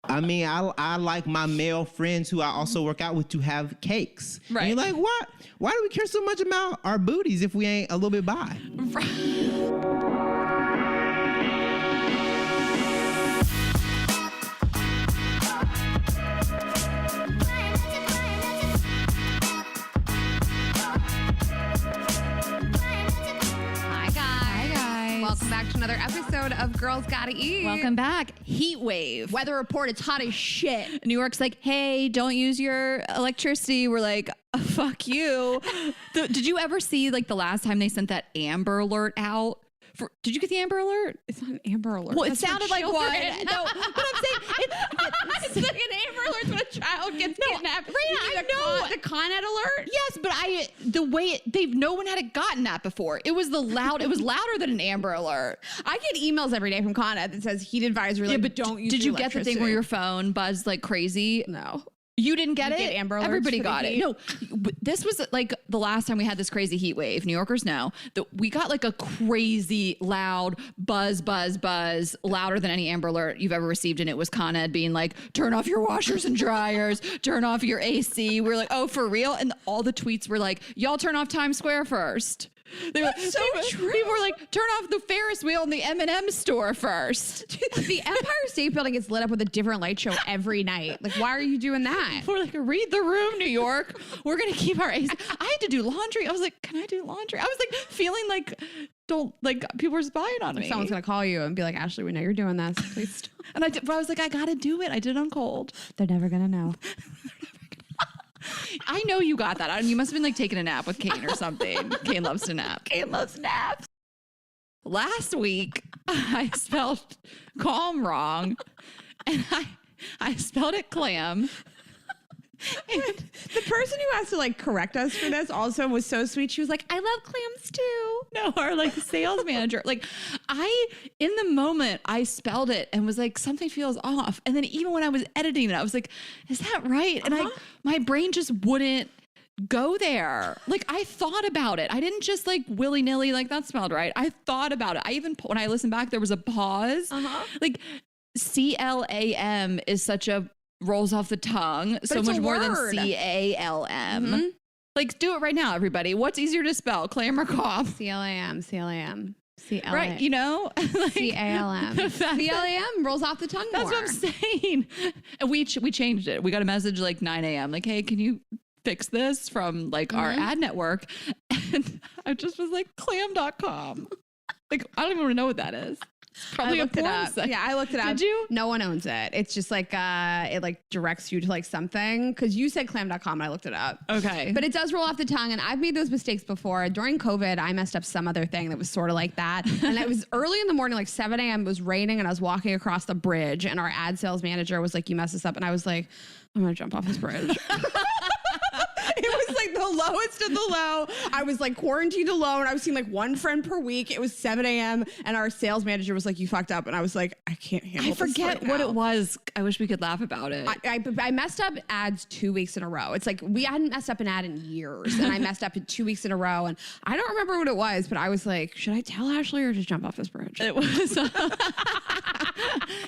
I mean, I like my male friends who I also work out with to have cakes. Right. And you're like, what? Why do we care so much about our booties if we ain't a little bit bi? Welcome back to another episode of Girls Gotta Eat. Welcome back. Heat wave. Weather report, it's hot as shit. New York's like, hey, don't use your electricity. We're like, fuck you. Did you ever see like the last time they sent that Amber Alert out? Did you get the Amber Alert? It's not an Amber Alert. Well, it sounded like one. No, but I'm saying it's like an Amber Alert when a child gets kidnapped. Rayna, I know the Con Ed alert. Yes, but the way no one had gotten that before. It was it was louder than an Amber Alert. I get emails every day from Con Ed that says heat advisory. But don't use. Did you get the thing where your phone buzzed like crazy? No. You didn't get it? Amber Alerts. Everybody got it. No, this was like the last time we had this crazy heat wave. New Yorkers know that we got like a crazy loud buzz, louder than any Amber Alert you've ever received. And it was Con Ed being like, turn off your washers and dryers, turn off your AC. We're like, oh, for real? And all the tweets were like, y'all turn off Times Square first. That's so true. People were like, turn off the Ferris wheel in the M&M store first. The Empire State Building gets lit up with a different light show every night. Like, why are you doing that? We're like, read the room, New York. We're going to keep our AC. I had to do laundry. I was like, can I do laundry? I was like feeling like, people were spying on me. Someone's going to call you and be like, Ashley, we know you're doing this. Please stop. And I was like, I got to do it. I did it on cold. They're never going to know. I know you got that. You must have been like taking a nap with Kane or something. Kane loves to nap. Kane loves naps. Last week, I spelled calm wrong, and I spelled it clam. And the person who has to like correct us for this also was so sweet. She was like, I love clams too. No, our like sales manager. Like in the moment I spelled it and was like, something feels off. And then even when I was editing it, I was like, is that right? And my brain just wouldn't go there. Like I thought about it. I didn't just like willy nilly, like that spelled right. I thought about it. I even, when I listened back, there was a pause. Like CLAM is such a rolls off the tongue but so much more than CALM. Mm-hmm. Like do it right now, everybody. What's easier to spell, clam or cough? CLAM. Right, you know? Like, CALM. CLAM rolls off the tongue That's more. what I'm saying. And we changed it. We got a message like 9 a.m. like, hey, can you fix this from like our ad network? And I just was like, clam.com. Like, I don't even know what that is. Probably I looked it up. Yeah, I looked it up. Did you? No one owns it. It's just like it like directs you to like something because you said clam.com and I looked it up. Okay. But it does roll off the tongue and I've made those mistakes before. During COVID, I messed up some other thing that was sort of like that. And it was early in the morning, like 7 a.m. It was raining and I was walking across the bridge and our ad sales manager was like, you messed this up. And I was like, I'm going to jump off this bridge. It was like the lowest of the low. I was like quarantined alone. I was seeing like one friend per week. It was 7 a.m. and our sales manager was like, you fucked up. And I was like, I can't handle this. I forget right what now. It was. I wish we could laugh about it. I messed up ads 2 weeks in a row. It's like we hadn't messed up an ad in years. And I messed up it 2 weeks in a row. And I don't remember what it was, but I was like, should I tell Ashley or just jump off this bridge? It was it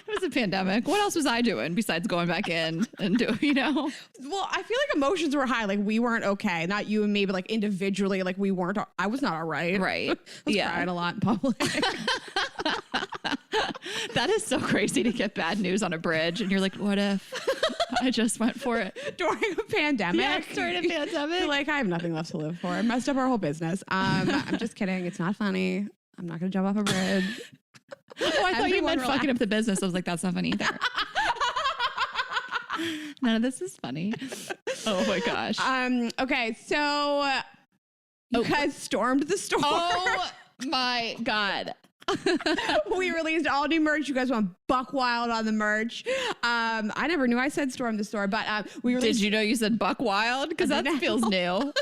was a pandemic. What else was I doing besides going back in and doing, you know? Well, I feel like emotions were high. Like we weren't okay. Not you and me, but like individually, like we weren't. I was not all right. Right. I was crying a lot in public. That is so crazy to get bad news on a bridge. And you're like, what if I just went for it? During a pandemic? Yeah, during a pandemic. You're like, I have nothing left to live for. I messed up our whole business. I'm just kidding. It's not funny. I'm not going to jump off a bridge. Oh, I thought you meant fucking up the business. I was like, that's not funny either. None of this is funny. Oh my gosh. Okay, so you guys stormed the store. Oh my God. We released all new merch. You guys went buck wild on the merch. I never knew I said storm the store, but we released. Did you know you said buck wild? Because that feels new.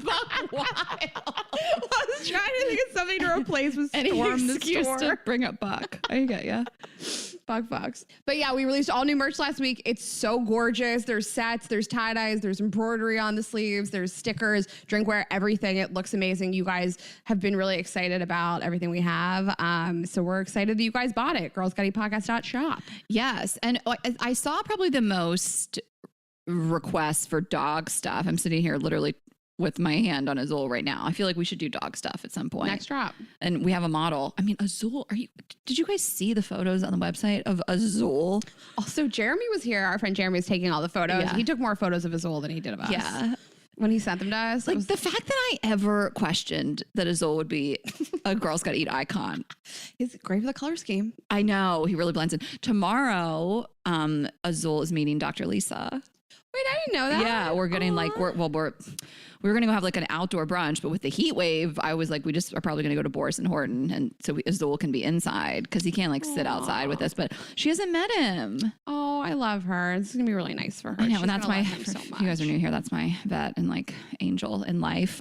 Buck wild. I was trying to think of something to replace with Any storm the excuse store. to bring up buck. I get ya. Bug Fox. But yeah, we released all new merch last week. It's so gorgeous. There's sets, there's tie-dyes, there's embroidery on the sleeves, there's stickers, drinkware, everything. It looks amazing. You guys have been really excited about everything we have. So we're excited that you guys bought it. girlsgotteatpodcast.shop. Yes. And I saw probably the most requests for dog stuff. I'm sitting here literally with my hand on Azul right now. I feel like we should do dog stuff at some point. Next drop. And we have a model. I mean, Azul, did you guys see the photos on the website of Azul? Also, Jeremy was here. Our friend Jeremy was taking all the photos. Yeah. He took more photos of Azul than he did of us. Yeah. When he sent them to us. Like the fact that I ever questioned that Azul would be a Girls Gotta Eat icon. He's great for the color scheme. I know. He really blends in. Tomorrow, Azul is meeting Dr. Lisa. Wait, I didn't know that. Yeah, we're getting like, we were going to go have like an outdoor brunch, but with the heat wave, I was like, we just are probably going to go to Boris and Horton. And so Azul can be inside because he can't like sit outside with us, but she hasn't met him. Oh, I love her. It's going to be really nice for her. I know. She's And that's gonna my, love him so much. if you guys are new here, that's my vet and like angel in life.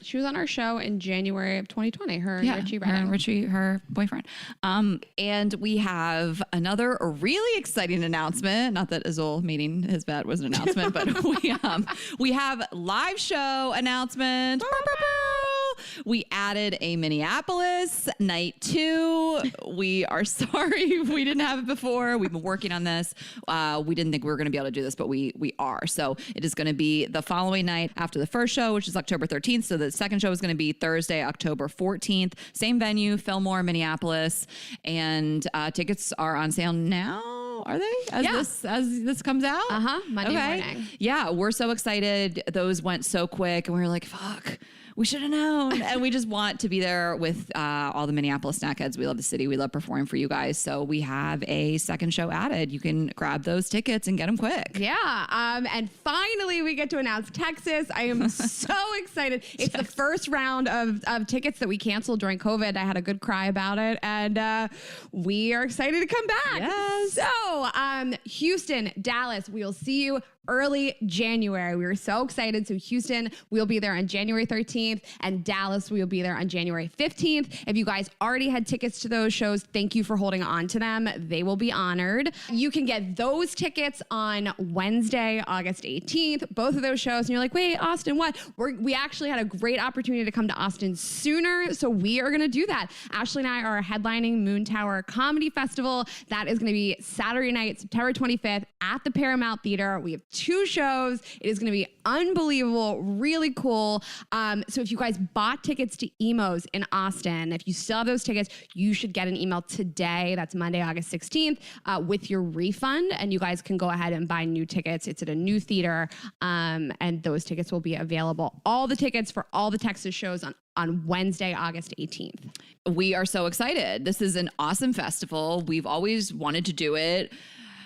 She was on our show in January of 2020, her and Richie her, Redding. and Richie, her boyfriend. And we have another really exciting announcement. Not that Azul meeting his vet was an announcement, but we have live show announcement. We added a Minneapolis night 2. We are sorry we didn't have it before. We've been working on this. We didn't think we were going to be able to do this, but we are. So it is going to be the following night after the first show, which is October 13th. So the second show is going to be Thursday, October 14th. Same venue, Fillmore, Minneapolis. And tickets are on sale now. Are they? As this comes out? Monday morning. Yeah, we're so excited. Those went so quick and we were like, fuck, we should have known. And we just want to be there with all the Minneapolis snackheads. We love the city. We love performing for you guys. So we have a second show added. You can grab those tickets and get them quick. Yeah. And finally, we get to announce Texas. I am so excited. It's the first round of tickets that we canceled during COVID. I had a good cry about it. And we are excited to come back. Yes. So Houston, Dallas, we'll see you early January. We were so excited. So Houston, we'll be there on January 13th, and Dallas, we'll be there on January 15th. If you guys already had tickets to those shows, thank you for holding on to them. They will be honored. You can get those tickets on Wednesday, August 18th, both of those shows. And you're like, wait, Austin, what? We actually had a great opportunity to come to Austin sooner, so we are going to do that. Ashley and I are headlining Moon Tower Comedy Festival. That is going to be Saturday night, September 25th at the Paramount Theater. We have 2 shows. It is going to be unbelievable, really cool. So if you guys bought tickets to Emos in Austin, if you still have those tickets, you should get an email today. That's Monday, August 16th, with your refund. And you guys can go ahead and buy new tickets. It's at a new theater. And those tickets will be available. All the tickets for all the Texas shows on Wednesday, August 18th. We are so excited. This is an awesome festival. We've always wanted to do it.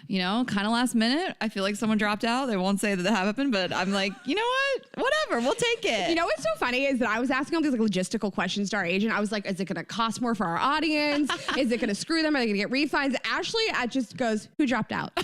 You know, kind of last minute. I feel like someone dropped out. They won't say that happened, but I'm like, you know what? Whatever. We'll take it. You know what's so funny is that I was asking all these like logistical questions to our agent. I was like, is it going to cost more for our audience? Is it going to screw them? Are they going to get refunds? Ashley just goes, who dropped out?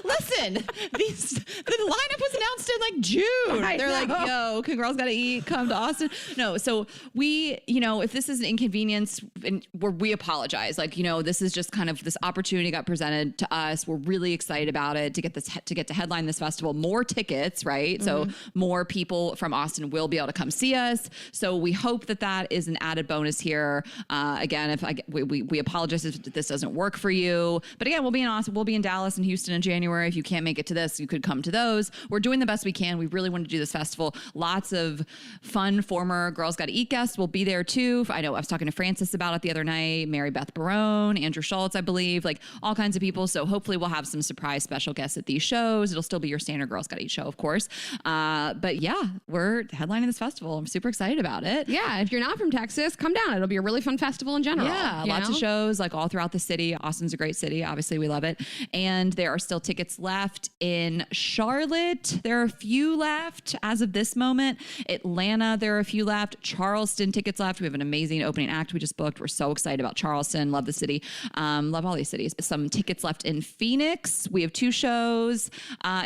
Listen, the lineup was announced in like June. They're like, yo, can Girls Gotta Eat come to Austin? No, so we, you know, if this is an inconvenience, and we apologize. Like, you know, this is just kind of this opportunity got presented to us. We're really excited about it to get to headline this festival. More tickets, right? So more people from Austin will be able to come see us. So we hope that is an added bonus here. Again, we apologize if this doesn't work for you. But again, we'll be in Austin, we'll be in Dallas and Houston in January. If you can't make it to this, you could come to those. We're doing the best we can. We really want to do this festival. Lots of fun former Girls Gotta Eat guests will be there too. I know I was talking to Francis about it the other night, Mary Beth Barone, Andrew Schultz, I believe, like all kinds of people. So hopefully we'll have some surprise special guests at these shows. It'll still be your standard Girls Gotta Eat show, of course. But yeah, we're headlining this festival. I'm super excited about it. Yeah, if you're not from Texas, come down. It'll be a really fun festival in general. Yeah, lots of shows like all throughout the city. Austin's a great city. Obviously, we love it. And there are still tickets left. left in Charlotte. There are a few left as of this moment. Atlanta, there are a few left. Charleston tickets left. We have an amazing opening act we just booked. We're so excited about Charleston. Love the city. Love all these cities. Some tickets left in Phoenix. We have 2 shows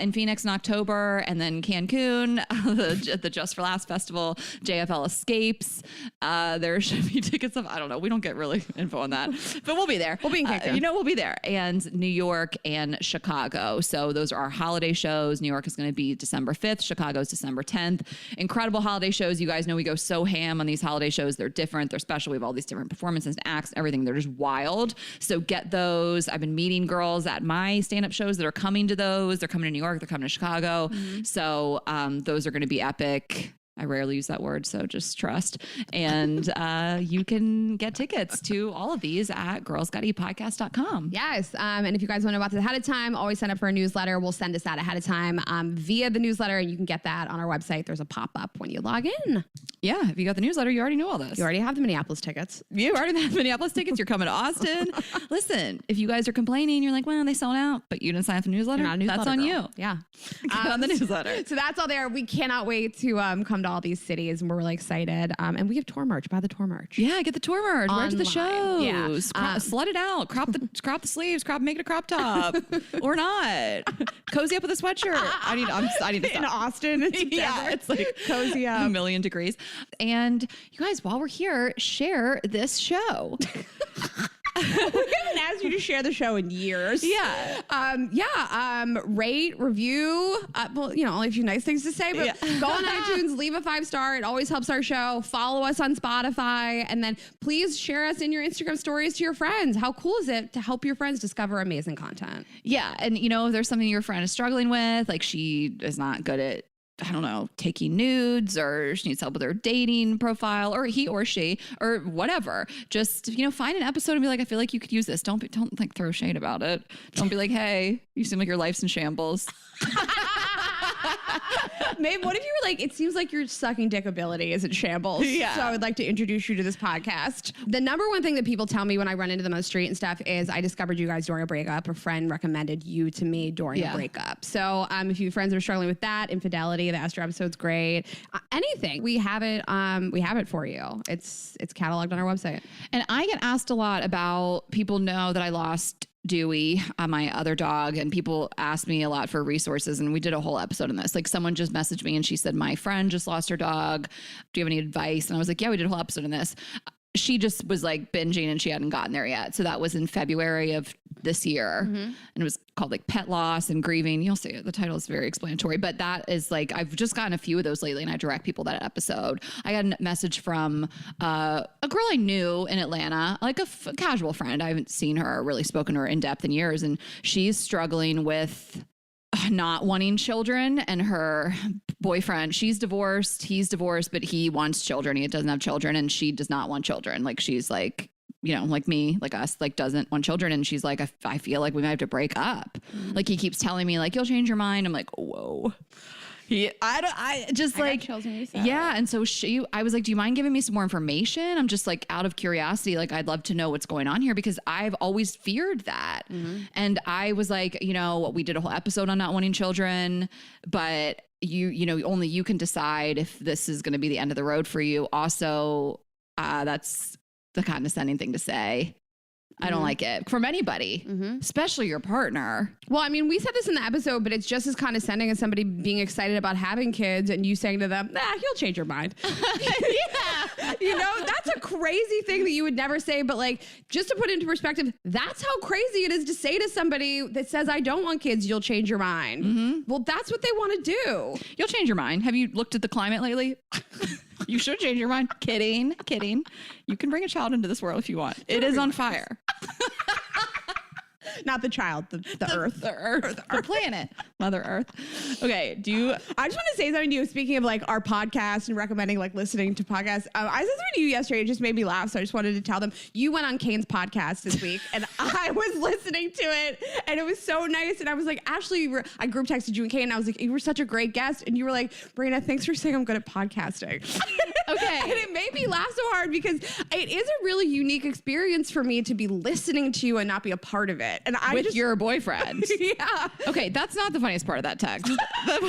in Phoenix in October, and then Cancun, the Just for Laughs Festival, JFL Escapes. There should be tickets of, I don't know. We don't get really info on that, but we'll be there. We'll be in Cancun. We'll be there. And New York and Chicago. So those are our holiday shows. New York is going to be December 5th. Chicago is December 10th. Incredible holiday shows. You guys know we go so ham on these holiday shows. They're different. They're special. We have all these different performances, acts, everything. They're just wild. So get those. I've been meeting girls at my stand-up shows that are coming to those. They're coming to New York. They're coming to Chicago. So those are going to be epic. I rarely use that word, so just trust. And you can get tickets to all of these at girlsgotteatpodcast.com. Yes. And if you guys want to know about this ahead of time, always sign up for a newsletter. We'll send us that ahead of time via the newsletter, and you can get that on our website. There's a pop-up when you log in. Yeah. If you got the newsletter, you already know all this. You already have the Minneapolis tickets. You already have Minneapolis tickets. You're coming to Austin. Listen, if you guys are complaining, you're like, well, they sold out, but you didn't sign up for the newsletter. You're not a newsletter That's on girl. you. Yeah. Get on the newsletter. So that's all there. We cannot wait to come to all these cities, and we're really excited. And we have tour merch. Buy the tour merch. Yeah, get the tour merch. Wear it to the shows. Yeah. Slut it out. Crop the sleeves. Make it a crop top or not. Cozy up with a sweatshirt. I need to stop. In Austin. Yeah, it's like cozy up. a million degrees. And you guys, while we're here, share this show. We haven't asked you to share the show in years. Yeah. Rate, review. Well, only a few nice things to say, but go on iTunes, leave a 5-star. It always helps our show. Follow us on Spotify, and then please share us in your Instagram stories to your friends. How cool is it to help your friends discover amazing content? Yeah. And if there's something your friend is struggling with, like she is not good at, I don't know, taking nudes, or she needs help with her dating profile, or he or she, or whatever. Just, find an episode and be like, I feel like you could use this. Don't like throw shade about it. Don't be like, hey, you seem like your life's in shambles. Maybe what if you were like, it seems like your sucking dick ability is in shambles. Yeah. So I would like to introduce you to this podcast. The number one thing that people tell me when I run into them on the street and stuff is, I discovered you guys during a breakup. A friend recommended you to me during a breakup. So if you have friends that are struggling with that, infidelity, the Esther episode's great. Anything, we have it for you. It's cataloged on our website. And I get asked a lot about, people know that I lost Dewey, my other dog, and people ask me a lot for resources, and we did a whole episode on this. Like, someone just messaged me and she said, my friend just lost her dog. Do you have any advice? And I was like, yeah, we did a whole episode on this. She just was like binging and she hadn't gotten there yet. So that was in February of this year. And it was called like pet loss and grieving. You'll see it. The title is very explanatory, but that is like, I've just gotten a few of those lately, and I direct people that episode. I got a message from a girl I knew in Atlanta, like a casual friend. I haven't seen her or really spoken to her in depth in years. And she's struggling with not wanting children, and her boyfriend, she's divorced, he's divorced, but he wants children. He doesn't have children, and she does not want children. Like, she's like, like me, like us, like doesn't want children. And she's like, I feel like we might have to break up. Like, he keeps telling me like, you'll change your mind. I'm like, whoa. I got chills when you said yeah. And so I was like, do you mind giving me some more information? I'm just like, out of curiosity, like, I'd love to know what's going on here, because I've always feared that. And I was like, we did a whole episode on not wanting children, but only you can decide if this is going to be the end of the road for you. Also, that's the condescending thing to say. I don't like it from anybody, especially your partner. Well, I mean, we said this in the episode, but it's just as condescending as somebody being excited about having kids and you saying to them, he'll change your mind. That's a crazy thing that you would never say. But like, just to put it into perspective, that's how crazy it is to say to somebody that says, I don't want kids, you'll change your mind. Well, that's what they want to do. You'll change your mind. Have you looked at the climate lately? You should change your mind. Kidding. You can bring a child into this world if you want. It is on fire. Not the child, the earth. The earth. The planet. Mother Earth. Okay, I just want to say something to you, speaking of like our podcast and recommending like listening to podcasts. I said something to you yesterday, it just made me laugh, so I just wanted to tell them. You went on Kane's podcast this week, and I was listening to it, and it was so nice, and I was like, Ashley, I group texted you and Kane, and I was like, you were such a great guest, and you were like, Rayna, thanks for saying I'm good at podcasting. Okay. And it made me laugh so hard because it is a really unique experience for me to be listening to you and not be a part of it. And I With your boyfriend. yeah. Okay, that's not the funniest part of that text. The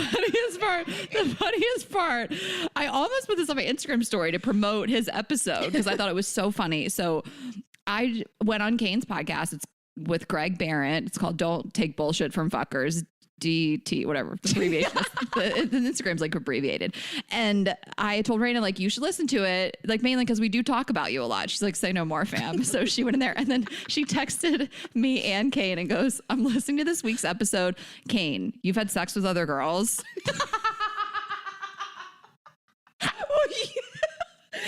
funniest part, I almost put this on my Instagram story to promote his episode because I thought it was so funny. So I went on Kane's podcast. It's with Greg Barrett. It's called Don't Take Bullshit from Fuckers. DT, whatever the abbreviation is. The Instagram's like abbreviated. And I told Rayna, like, you should listen to it, like mainly because we do talk about you a lot. She's like, say no more, fam. So she went in there and then she texted me and Kane and goes, I'm listening to this week's episode. Kane, you've had sex with other girls.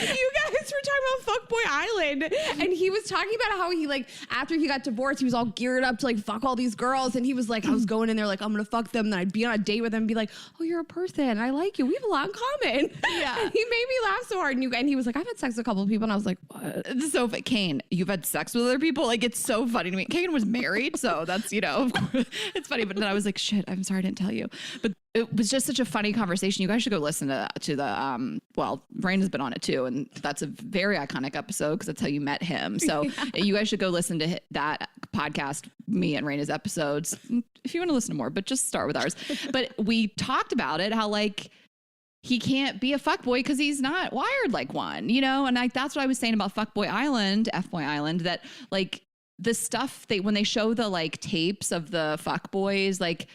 You guys were talking about Fuckboy Island, and he was talking about how he, like, after he got divorced, he was all geared up to like fuck all these girls, and he was like, I was going in there like, I'm gonna fuck them, then I'd be on a date with them and be like, oh, you're a person, I like you, we have a lot in common. Yeah. And he made me laugh so hard, and he was like, I've had sex with a couple of people, and I was like, what? So, Kane, you've had sex with other people? Like, it's so funny to me. Kane was married, so that's, of course, it's funny. But then I was like, shit, I'm sorry I didn't tell you. But it was just such a funny conversation. You guys should go listen to the, well, Rayna's been on it too. And that's a very iconic episode because that's how you met him. So you guys should go listen to that podcast, me and Rayna's episodes, if you want to listen to more, but just start with ours. But we talked about it, how like, he can't be a fuckboy because he's not wired like one, and like, that's what I was saying about Fuckboy Island, F-Boy Island, that like the stuff when they show the like tapes of the fuckboys, like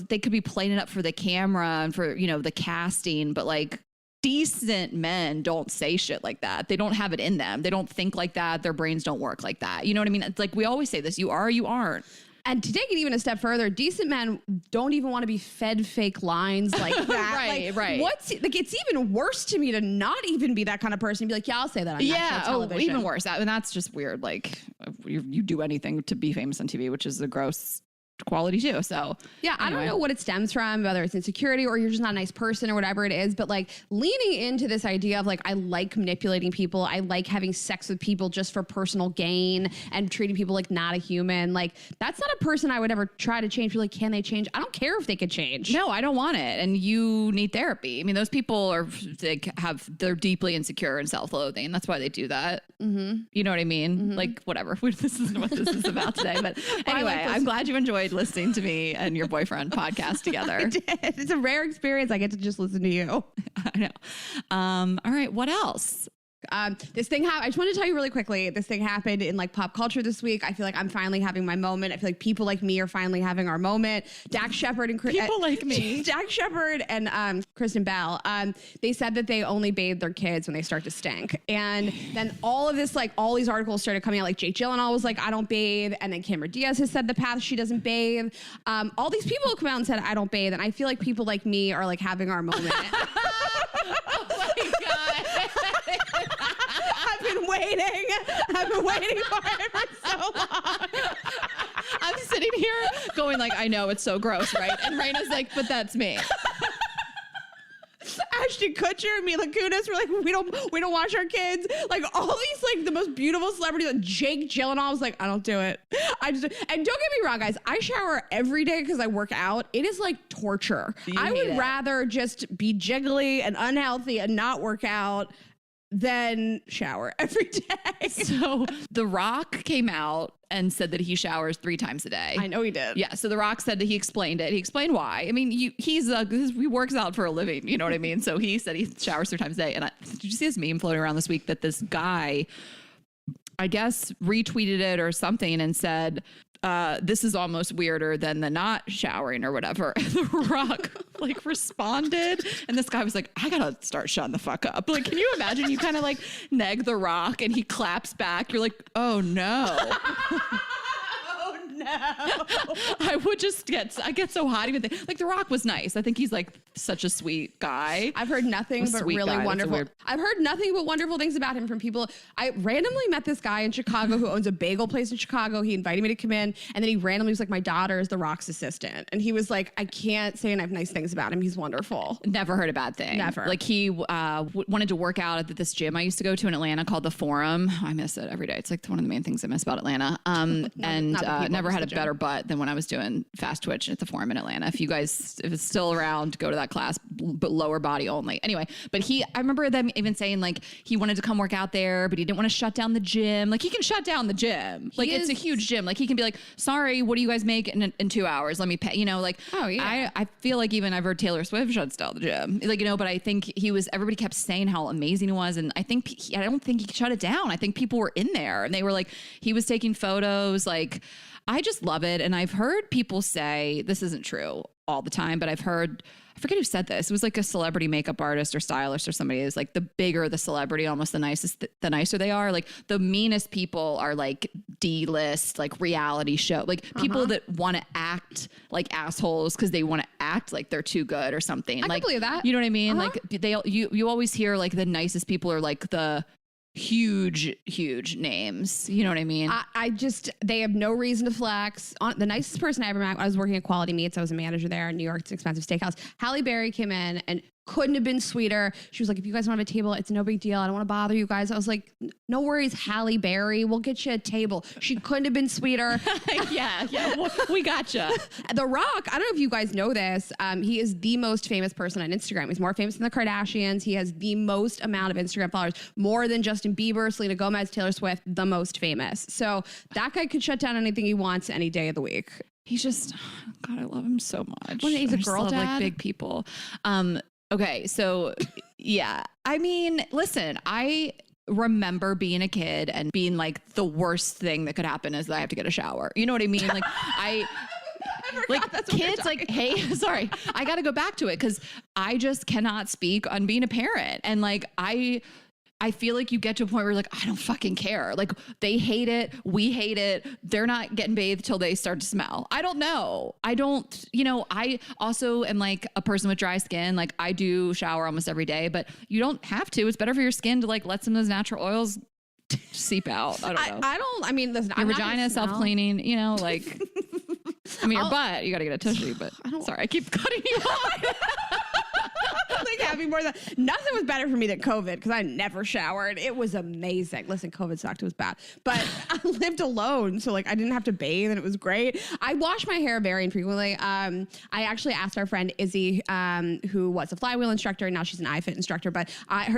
they could be playing it up for the camera and for, the casting, but like decent men don't say shit like that. They don't have it in them. They don't think like that. Their brains don't work like that. You know what I mean? It's like, we always say this, you are, you aren't. And to take it even a step further, decent men don't even want to be fed fake lines like that. Right. It's even worse to me to not even be that kind of person and be like, yeah, I'll say that on national television. Even worse. And that's just weird. Like, you do anything to be famous on TV, which is a gross quality too. So yeah, anyway. I don't know what it stems from, whether it's insecurity or you're just not a nice person or whatever it is, but like leaning into this idea of like, I like manipulating people, I like having sex with people just for personal gain and treating people like not a human, like that's not a person I would ever try to change. Be like, can they change? I don't care if they could change. No, I don't want it. And you need therapy. I mean, those people they're deeply insecure and self-loathing. That's why they do that. Mm-hmm. You know what I mean? Mm-hmm. Like whatever. This isn't what this is about today, but anyway, I'm glad you enjoyed listening to me and your boyfriend podcast together. I did. It's a rare experience. I get to just listen to you. I know. All right. What else? This thing happened. I just want to tell you really quickly. This thing happened in like pop culture this week. I feel like I'm finally having my moment. I feel like people like me are finally having our moment. Dax Shepard and Dax Shepard and Kristen Bell. They said that they only bathe their kids when they start to stink. And then all these articles started coming out. Like Jake Gyllenhaal was like, I don't bathe. And then Cameron Diaz has said the past she doesn't bathe. All these people come out and said I don't bathe. And I feel like people like me are like having our moment. Oh my God. I've been waiting for it for so long. I'm sitting here going like, I know it's so gross, right? And Rayna's like, but that's me. Ashton Kutcher and Mila Kunis were like, we don't watch our kids. Like all these like the most beautiful celebrities. Like Jake Gyllenhaal was like, I don't do it. And don't get me wrong, guys. I shower every day because I work out. It is like torture. I would rather just be jiggly and unhealthy and not work out than shower every day. So The Rock came out and said that he showers 3 times a day. I know he did. Yeah. So The Rock said that he explained it. He explained why. I mean, he works out for a living. You know what I mean? So he said he showers 3 times a day. And did you see this meme floating around this week that this guy, I guess, retweeted it or something and said, this is almost weirder than the not showering or whatever. And The Rock like responded, and this guy was like, I gotta start shutting the fuck up. Like, can you imagine you kind of like neg The Rock and he claps back? You're like, oh no. I get so hot even like The Rock was nice. I think he's like such a sweet guy. I've heard nothing but really wonderful. I've heard nothing but wonderful things about him from people. I randomly met this guy in Chicago who owns a bagel place in Chicago. He invited me to come in, and then he randomly was like, my daughter is The Rock's assistant. And he was like, I can't say enough nice things about him. He's wonderful. Never heard a bad thing. Never. Like he wanted to work out at this gym I used to go to in Atlanta called The Forum. I miss it every day. It's like one of the main things I miss about Atlanta. And never had a better butt than when I was doing Fast Twitch at the Forum in Atlanta. If it's still around, go to that class, but lower body only. Anyway, but I remember them even saying like he wanted to come work out there, but he didn't want to shut down the gym. Like he can shut down the gym. Like it's a huge gym. Like he can be like, sorry, what do you guys make in 2 hours? Let me pay, like, oh yeah. I feel like even I've heard Taylor Swift shuts down the gym. Like, but I think everybody kept saying how amazing he was. And I don't think he shut it down. I think people were in there and they were like, he was taking photos. Like, I just love it. And I've heard people say, this isn't true all the time, but I've heard, I forget who said this. It was like a celebrity makeup artist or stylist or somebody is like, the bigger the celebrity, almost the nicer they are. Like the meanest people are like D-list, like reality show, like people that want to act like assholes because they want to act like they're too good or something. I like, can believe that. You know what I mean? Like you always hear like the nicest people are like the huge names. You know what I mean? They have no reason to flex. The nicest person I ever met, I was working at Quality Meats. I was a manager there in New York. It's an expensive steakhouse. Halle Berry came in and couldn't have been sweeter. She was like, if you guys don't have a table, it's no big deal. I don't want to bother you guys. I was like, no worries, Halle Berry. We'll get you a table. She couldn't have been sweeter. yeah. We gotcha. The Rock, I don't know if you guys know this. He is the most famous person on Instagram. He's more famous than the Kardashians. He has the most amount of Instagram followers, more than Justin Bieber, Selena Gomez, Taylor Swift, the most famous. So that guy could shut down anything he wants any day of the week. He's just, God, I love him so much. Well, he's a girl dad. Like big people. Okay, so yeah. I mean, listen, I remember being a kid and being like the worst thing that could happen is that I have to get a shower. You know what I mean? Like I like kids like, hey, sorry, I got to go back to it because I just cannot speak on being a parent. And like, I feel like you get to a point where you're like, I don't fucking care. Like they hate it. We hate it. They're not getting bathed till they start to smell. I don't know. I also am like a person with dry skin. Like I do shower almost every day, but you don't have to. It's better for your skin to like let some of those natural oils seep out. I don't know. I mean, listen, your vagina is self-cleaning, like, I mean, your butt, you got to get a tushy, but sorry, I keep cutting you off. Like having more than nothing was better for me than COVID because I never showered. It was amazing. Listen, COVID sucked. It was bad, but I lived alone, so like I didn't have to bathe, and it was great. I wash my hair very infrequently. I actually asked our friend Izzy, who was a flywheel instructor, and now she's an iFit instructor, but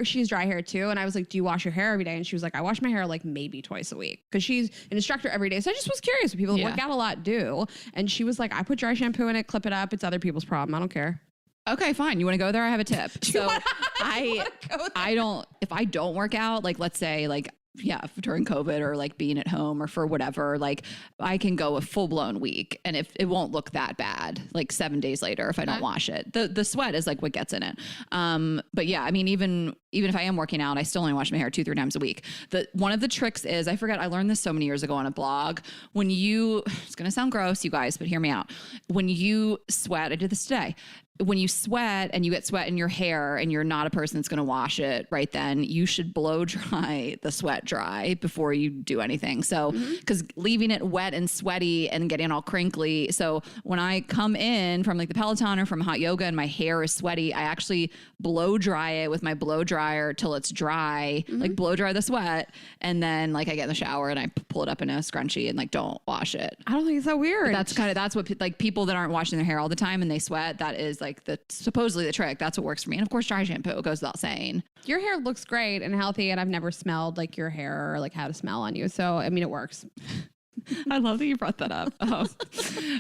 she's dry hair too, and I was like, "Do you wash your hair every day?" And she was like, "I wash my hair like maybe twice a week," because she's an instructor every day. So I just was curious what people that work out a lot do, and she was like, "I put dry shampoo in it, clip it up. It's other people's problem. I don't care." Okay, fine. You want to go there? I have a tip. So if I don't work out, like let's say like, during COVID or like being at home or for whatever, like I can go a full blown week and if it won't look that bad, like 7 days later, if I don't wash it, the sweat is like what gets in it. But yeah, I mean, even if I am working out, I still only wash my hair 2-3 times a week. One of the tricks is, I learned this so many years ago on a blog. It's going to sound gross, you guys, but hear me out. When you sweat, I did this today. When you sweat and you get sweat in your hair and you're not a person that's going to wash it right then, you should blow dry the sweat dry before you do anything. So, because leaving it wet and sweaty and getting all crinkly. So when I come in from like the Peloton or from hot yoga and my hair is sweaty, I actually blow dry it with my blow dryer till it's dry, like blow dry the sweat. And then like I get in the shower and I pull it up in a scrunchie and like don't wash it. I don't think it's that weird. That's what like people that aren't washing their hair all the time and they sweat, that is like supposedly the trick. That's what works for me. And of course, dry shampoo goes without saying. Your hair looks great and healthy, and I've never smelled like your hair or like had a smell on you. So, I mean, it works. I love that you brought that up.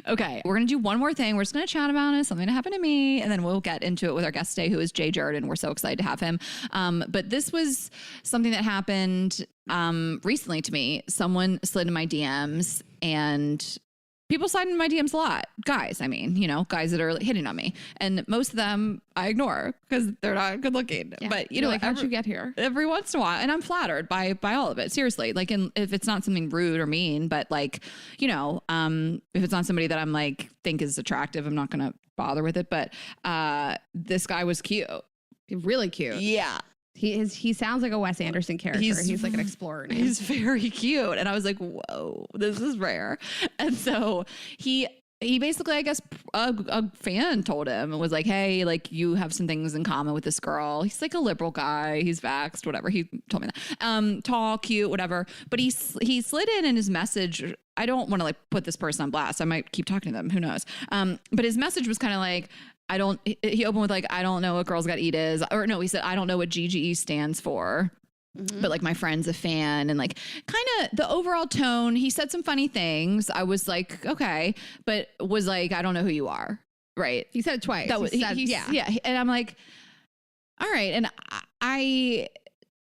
Okay. We're going to do one more thing. We're just going to chat about it. Something that happened to me. And then we'll get into it with our guest today, who is Jay Jurden. We're so excited to have him. But this was something that happened recently to me. Someone slid in my DMs, and people slide in my DMs a lot. Guys, I mean, guys that are hitting on me. And most of them I ignore because they're not good looking. Yeah. But, like, how'd you get here? Every once in a while. And I'm flattered by all of it. Seriously. Like, if it's not something rude or mean, but like, if it's not somebody that I'm like, think is attractive, I'm not going to bother with it. But this guy was cute. Really cute. Yeah. He sounds like a Wes Anderson character. He's like an explorer name. He's very cute. And I was like, whoa, this is rare. And so he basically, I guess, a fan told him and was like, hey, like you have some things in common with this girl. He's like a liberal guy. He's vaxxed, whatever. He told me that. Tall, cute, whatever. But he slid in his message. I don't want to like put this person on blast. I might keep talking to them. Who knows? But his message was kind of like, he opened with like, I don't know what Girls Got Eat is. Or no, he said, I don't know what GGE stands for. But like my friend's a fan, and like kind of the overall tone, he said some funny things. I was like, okay, but was like, I don't know who you are. Right. He said it twice. That was, yeah. And I'm like, all right. And I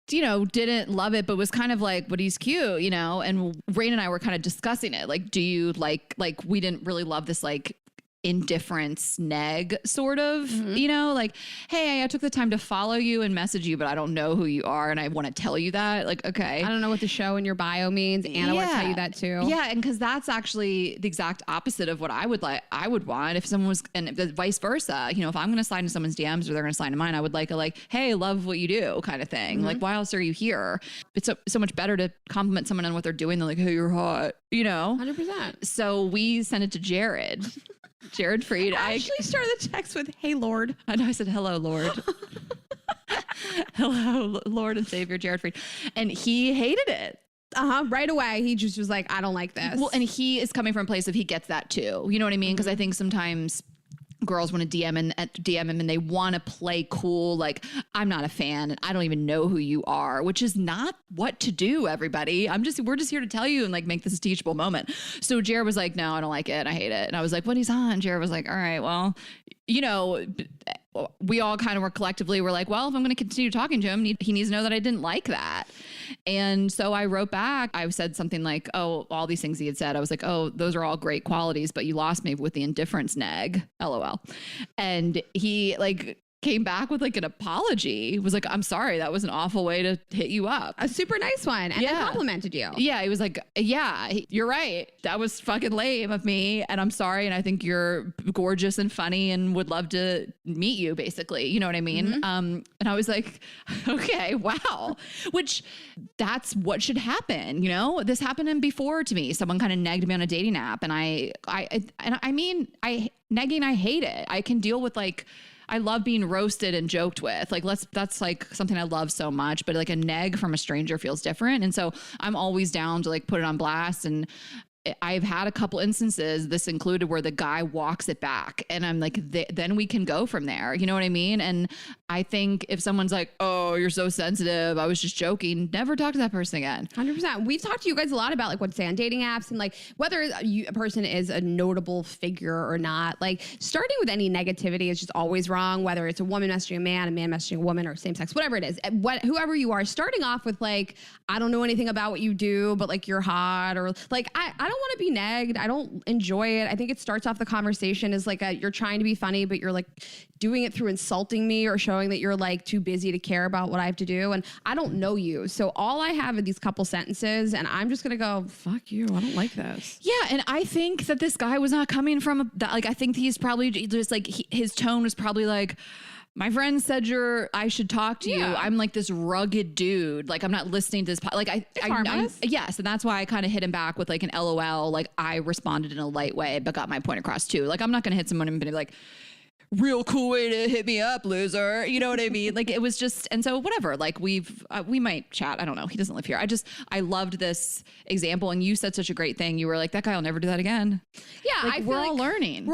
didn't love it, but was kind of like, but he's cute, and Rayna and I were kind of discussing it. Like, do you like we didn't really love this, like, indifference neg sort of, like, hey, I took the time to follow you and message you, but I don't know who you are and I want to tell you that. Like, okay, I don't know what the show in your bio means, and I want to tell you that too. Yeah, and because that's actually the exact opposite of what I would want if someone was, and vice versa. If I'm going to slide into someone's DMs or they're going to slide into mine, I would like a hey, love what you do kind of thing. Like, why else are you here? It's so much better to compliment someone on what they're doing than like, hey, you're hot. 100%. So we sent it to Jared. Jared Freed. I actually started the text with, hey, Lord. And I said, hello, Lord. Hello, Lord and Savior Jared Freed. And he hated it. Right away. He just was like, I don't like this. Well, and he is coming from a place of he gets that too. You know what I mean? Because I think sometimes girls want to DM him and they want to play cool. Like, I'm not a fan and I don't even know who you are, which is not what to do, everybody. We're just here to tell you and like make this a teachable moment. So Jared was like, no, I don't like it. I hate it. And I was like, what he's on? Jared was like, all right, well, we all kind of were like, well, if I'm going to continue talking to him, he needs to know that I didn't like that. And so I wrote back, I said something like, oh, all these things he had said. I was like, oh, those are all great qualities, but you lost me with the indifference neg, LOL. And he like came back with like an apology. Was like, I'm sorry, that was an awful way to hit you up. A super nice one. And then complimented you. Yeah. He was like, yeah, you're right. That was fucking lame of me. And I'm sorry. And I think you're gorgeous and funny and would love to meet you, basically. You know what I mean? And I was like, okay, wow. Which that's what should happen. This happened before to me. Someone kind of negged me on a dating app. And negging, I hate it. I can deal with like, I love being roasted and joked with. Like, that's like something I love so much, but like a neg from a stranger feels different. And so I'm always down to like put it on blast. And I've had a couple instances, this included, where the guy walks it back and I'm like, then we can go from there. You know what I mean? And I think if someone's like, oh, you're so sensitive, I was just joking, never talk to that person again. 100%. We've talked to you guys a lot about like what to say on dating apps and like whether a person is a notable figure or not. Like starting with any negativity is just always wrong, whether it's a woman messaging a man messaging a woman, or same sex, whatever it is. Whoever you are, starting off with like, I don't know anything about what you do, but like you're hot, or like, I don't want to be negged. I don't enjoy it. I think it starts off the conversation as like you're trying to be funny, but you're like doing it through insulting me or showing that you're like too busy to care about what I have to do. And I don't know you. So all I have are these couple sentences and I'm just going to go, fuck you. I don't like this. Yeah. And I think that this guy was not coming from that. Like, I think he's probably just like, his tone was probably like, my friend said I should talk to you. I'm like this rugged dude. Like, I'm not listening to this. Like yes. And that's why I kind of hit him back with like an LOL. Like, I responded in a light way, but got my point across too. Like, I'm not going to hit someone and be like, real cool way to hit me up, loser. You know what I mean? Like, it was just, and so whatever, like we might chat. I don't know. He doesn't live here. I loved this example. And you said such a great thing. You were like, that guy will never do that again. Yeah. Like, we're all learning.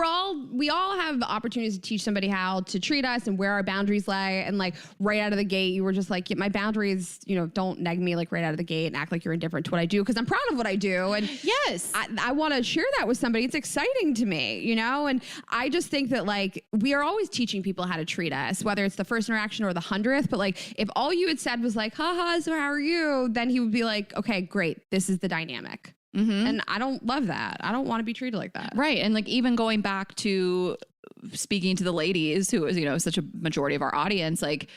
We all have opportunities to teach somebody how to treat us and where our boundaries lay. And like right out of the gate, you were just like, yeah, my boundaries, don't neg me like right out of the gate and act like you're indifferent to what I do. Cause I'm proud of what I do. And yes, I want to share that with somebody. It's exciting to me, and I just think that like, we are always teaching people how to treat us, whether it's the first interaction or the 100th. But like, if all you had said was like, haha, so how are you? Then he would be like, okay, great. This is the dynamic. And I don't love that. I don't want to be treated like that. Right. And like, even going back to speaking to the ladies who is, such a majority of our audience, like,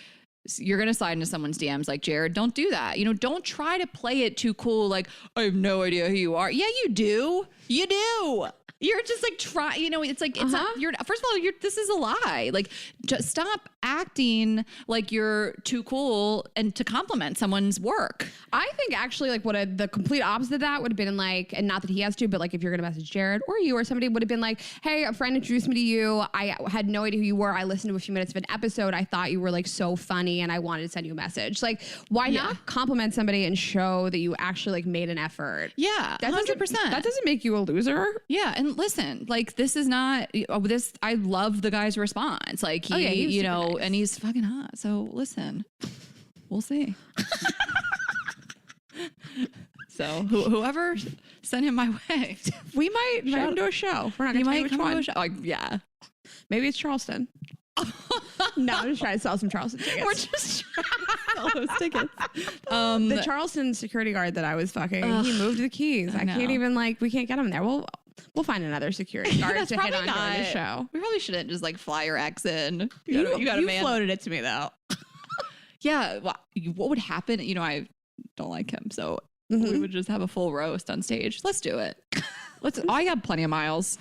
you're going to slide into someone's DMs like, Jared, don't do that. Don't try to play it too cool. Like, I have no idea who you are. Yeah, you do. You do. You're just like it's like it's not. You're first of all, this is a lie. Like, just stop acting like you're too cool and to compliment someone's work. I think actually, like, the complete opposite of that would have been like, and not that he has to, but like if you're gonna message Jared or you or somebody, would have been like, hey, a friend introduced me to you. I had no idea who you were. I listened to a few minutes of an episode. I thought you were like so funny, and I wanted to send you a message. Like, why not compliment somebody and show that you actually like made an effort? Yeah, 100%. That doesn't make you a loser. Yeah, and listen, like, this is not this. I love the guy's response. Like, he, nice. And he's fucking hot. So listen, we'll see. So whoever sent him my way, we might invite him to a show. We're not going to tell you which one. To a show. Yeah, maybe it's Charleston. No, I'm just trying to sell some Charleston tickets. We're just trying to sell those tickets. The Charleston security guard that I was fucking, he moved the keys. I can't even we can't get him there. We'll find another security guard to hit on during the show. We probably shouldn't just like fly your ex in. You floated it to me though. Yeah. Well, what would happen? I don't like him, so we would just have a full roast on stage. Let's do it. I got plenty of miles.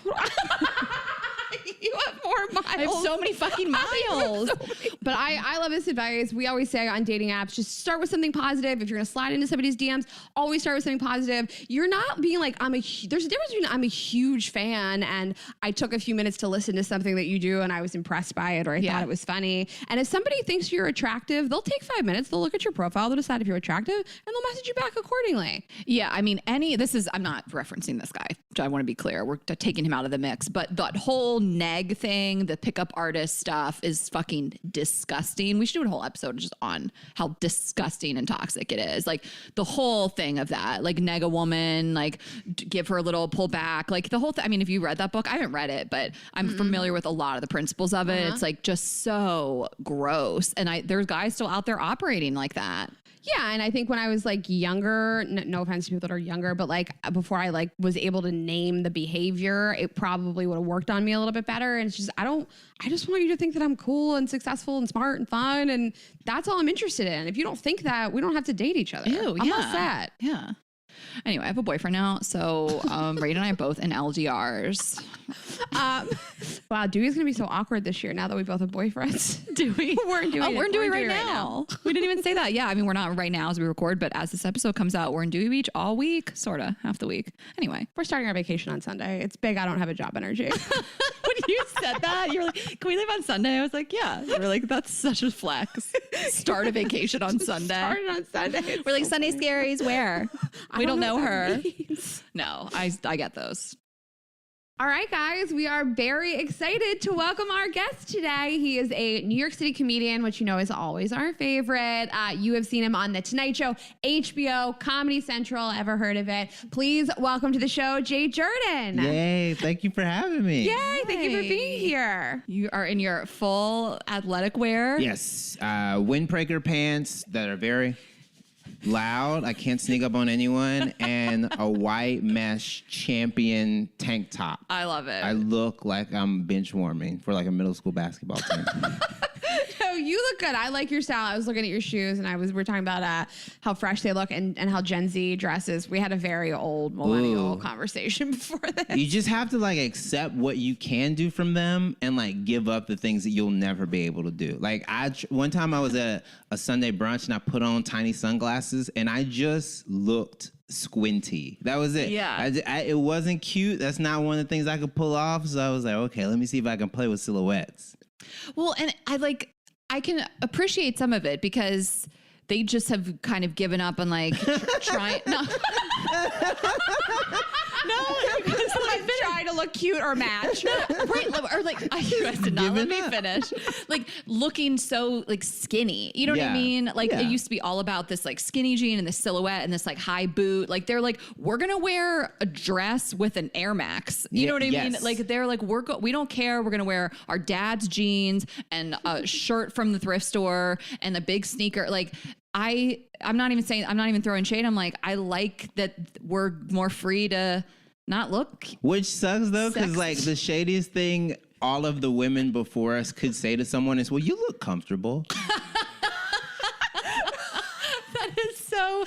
You have more miles. I have so many fucking miles. But I love this advice. We always say on dating apps, just start with something positive. If you're going to slide into somebody's DMs, always start with something positive. You're not being like, there's a difference between I'm a huge fan and I took a few minutes to listen to something that you do and I was impressed by it or I thought it was funny. And if somebody thinks you're attractive, they'll take 5 minutes. They'll look at your profile. They'll decide if you're attractive and they'll message you back accordingly. Yeah. I mean, I'm not referencing this guy. I want to be clear. We're taking him out of the mix. But that whole neg thing, the pickup artist stuff is fucking disgusting. We should do a whole episode just on how disgusting and toxic it is. Like the whole thing of that, like neg a woman, like give her a little pull back, like the whole thing. I mean, if you read that book, I haven't read it, but I'm familiar with a lot of the principles of it. It's like just so gross. And there's guys still out there operating like that. Yeah, and I think when I was like younger, no offense to people that are younger, but like before I like was able to name the behavior, it probably would have worked on me a little bit better. And it's just I just want you to think that I'm cool and successful and smart and fun, and that's all I'm interested in. If you don't think that, we don't have to date each other. Ew, I'm all set. Yeah. Anyway, I have a boyfriend now, so Rayna and I are both in LDRs. Wow, Dewey's gonna be so awkward this year now that we both have boyfriends. Dewey? We're in Dewey. We're in Dewey right now. We didn't even say that. Yeah, I mean, we're not right now as we record, but as this episode comes out, we're in Dewey Beach all week, sort of, half the week. Anyway. We're starting our vacation on Sunday. It's big. I don't have a job energy. When you said that, you were like, can we leave on Sunday? I was like, yeah. You were like, that's such a flex. Start a vacation on Sunday. Started on Sunday. We're like, Sunday Scaries, where? We don't know her. No, I get those. All right, guys, we are very excited to welcome our guest today. He is a New York City comedian, which you know is always our favorite. You have seen him on The Tonight Show, HBO, Comedy Central. Ever heard of it? Please welcome to the show, Jay Jurden. Yay, thank you for having me. Yay, thank you for being here. You are in your full athletic wear. Yes, windbreaker pants that are very loud, I can't sneak up on anyone, and a white mesh champion tank top. I love it. I look like I'm bench warming for like a middle school basketball team. No, you look good. I like your style. I was looking at your shoes and we're talking about how fresh they look and how Gen Z dresses. We had a very old millennial conversation before this. You just have to like accept what you can do from them and like give up the things that you'll never be able to do. Like one time I was at a Sunday brunch and I put on tiny sunglasses and I just looked squinty. That was it. Yeah. It wasn't cute. That's not one of the things I could pull off. So I was like, okay, let me see if I can play with silhouettes. Well, and I can appreciate some of it because they just have kind of given up on like trying. No. Because like trying to look cute or match. Right. Or like, you guys did not let me finish. Like looking so like skinny. You know what I mean? Like it used to be all about this like skinny jean and the silhouette and this like high boot. Like they're like, we're going to wear a dress with an Air Max. You know what I mean? Like they're like, we don't care. We're going to wear our dad's jeans and a shirt from the thrift store and a big sneaker. Like I'm not even throwing shade. I'm like, I like that we're more free to not look. Which sucks though, because like the shadiest thing all of the women before us could say to someone is, well, you look comfortable. That is so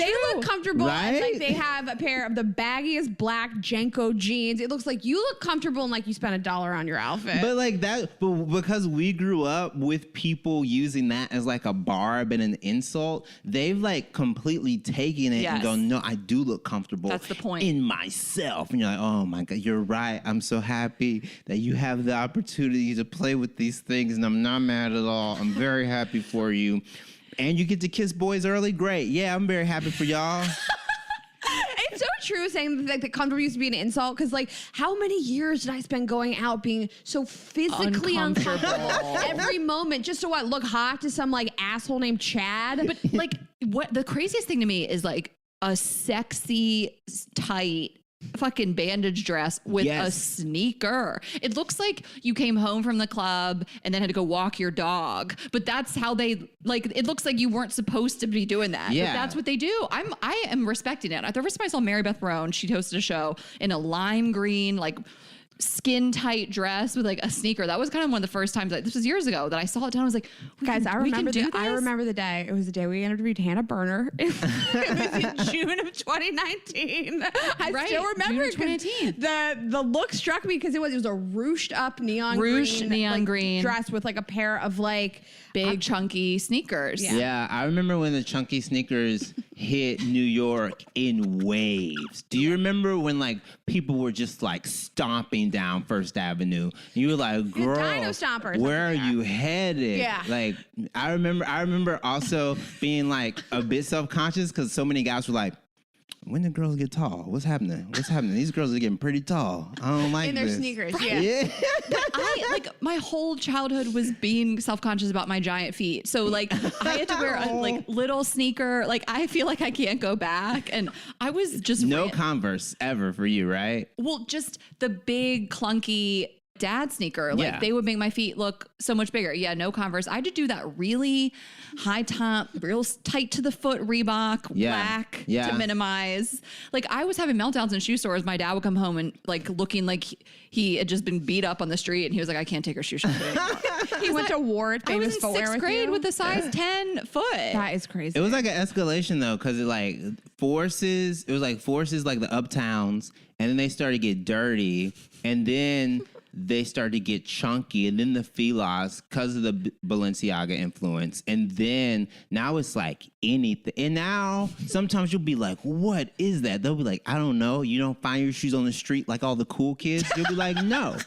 They look comfortable. Right? And, like they have a pair of the baggiest black Jenko jeans. It looks like you look comfortable and like you spent $1 on your outfit. But like that, but because we grew up with people using that as like a barb and an insult, they've like completely taken it and go, no, I do look comfortable. That's the point. In myself. And you're like, oh my God, you're right. I'm so happy that you have the opportunity to play with these things, and I'm not mad at all. I'm very happy for you. And you get to kiss boys early? Great. Yeah, I'm very happy for y'all. It's so true saying that the comfortable used to be an insult, because like how many years did I spend going out being so physically uncomfortable every moment just to look hot to some like asshole named Chad? But like what the craziest thing to me is like a sexy, tight fucking bandage dress with a sneaker. It looks like you came home from the club and then had to go walk your dog. But that's how they like. It looks like you weren't supposed to be doing that. Yeah, but that's what they do. I am respecting it. The first time I saw Mary Beth Roan, she hosted a show in a lime green like skin tight dress with like a sneaker. That was kind of one of the first times, this was years ago, that I saw it down. I was like, guys, I remember the day. It was the day we interviewed Hannah Berner. It was in June of 2019. I still remember June 2019. The look struck me because it was a ruched up neon green dress with like a pair of like big chunky sneakers. Yeah, I remember when the chunky sneakers hit New York in waves. Do you remember when like people were just like stomping down First Avenue? And you were like, girl, dino stompers, where are you headed? Yeah. Like I remember also being like a bit self-conscious because so many guys were like, when the girls get tall, what's happening? These girls are getting pretty tall. I don't like in their this. sneakers. Yeah. I like my whole childhood was being self-conscious about my giant feet. So like I had to wear a like little sneaker. Like I feel like I can't go back. And I was just no Converse ever for you, right? Well, just the big clunky dad sneaker. Like they would make my feet look so much bigger. Yeah, no Converse. I had to do that really high top, real tight to the foot Reebok, black to minimize. Like I was having meltdowns in shoe stores. My dad would come home and like looking like he had just been beat up on the street, and he was like, I can't take her shoe shopping anymore. He went to Ward, famous footwear. I was in 6th grade with a size 10 foot. That is crazy. It was like an escalation though, because it was like forces like the uptowns, and then they started to get dirty, and then they started to get chunky, and then the Filas because of the Balenciaga influence, and then now it's like anything. And now sometimes you'll be like, what is that? They'll be like, I don't know. You don't find your shoes on the street like all the cool kids? You'll be like, no,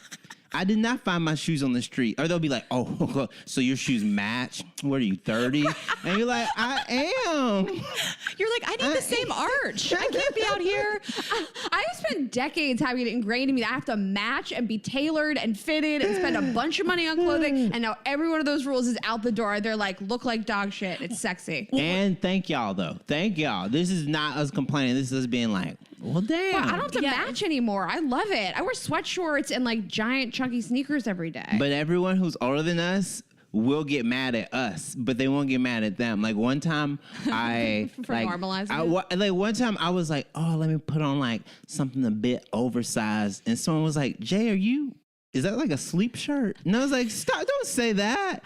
I did not find my shoes on the street. Or they'll be like, oh, so your shoes match? What are you, 30? And you're like, I am. You're like, I need the same arch. I can't be out here. I have spent decades having it ingrained in me that I have to match and be tailored and fitted and spend a bunch of money on clothing. And now every one of those rules is out the door. They're like, look like dog shit. It's sexy. And thank y'all, though. Thank y'all. This is not us complaining. This is us being like, well, damn. Well, I don't have to match anymore. I love it. I wear sweatshorts and like giant chunky sneakers every day. But everyone who's older than us will get mad at us, but they won't get mad at them. Like one time I one time I was like, oh, let me put on like something a bit oversized. And someone was like, Jay, is that like a sleep shirt? And I was like, stop, don't say that.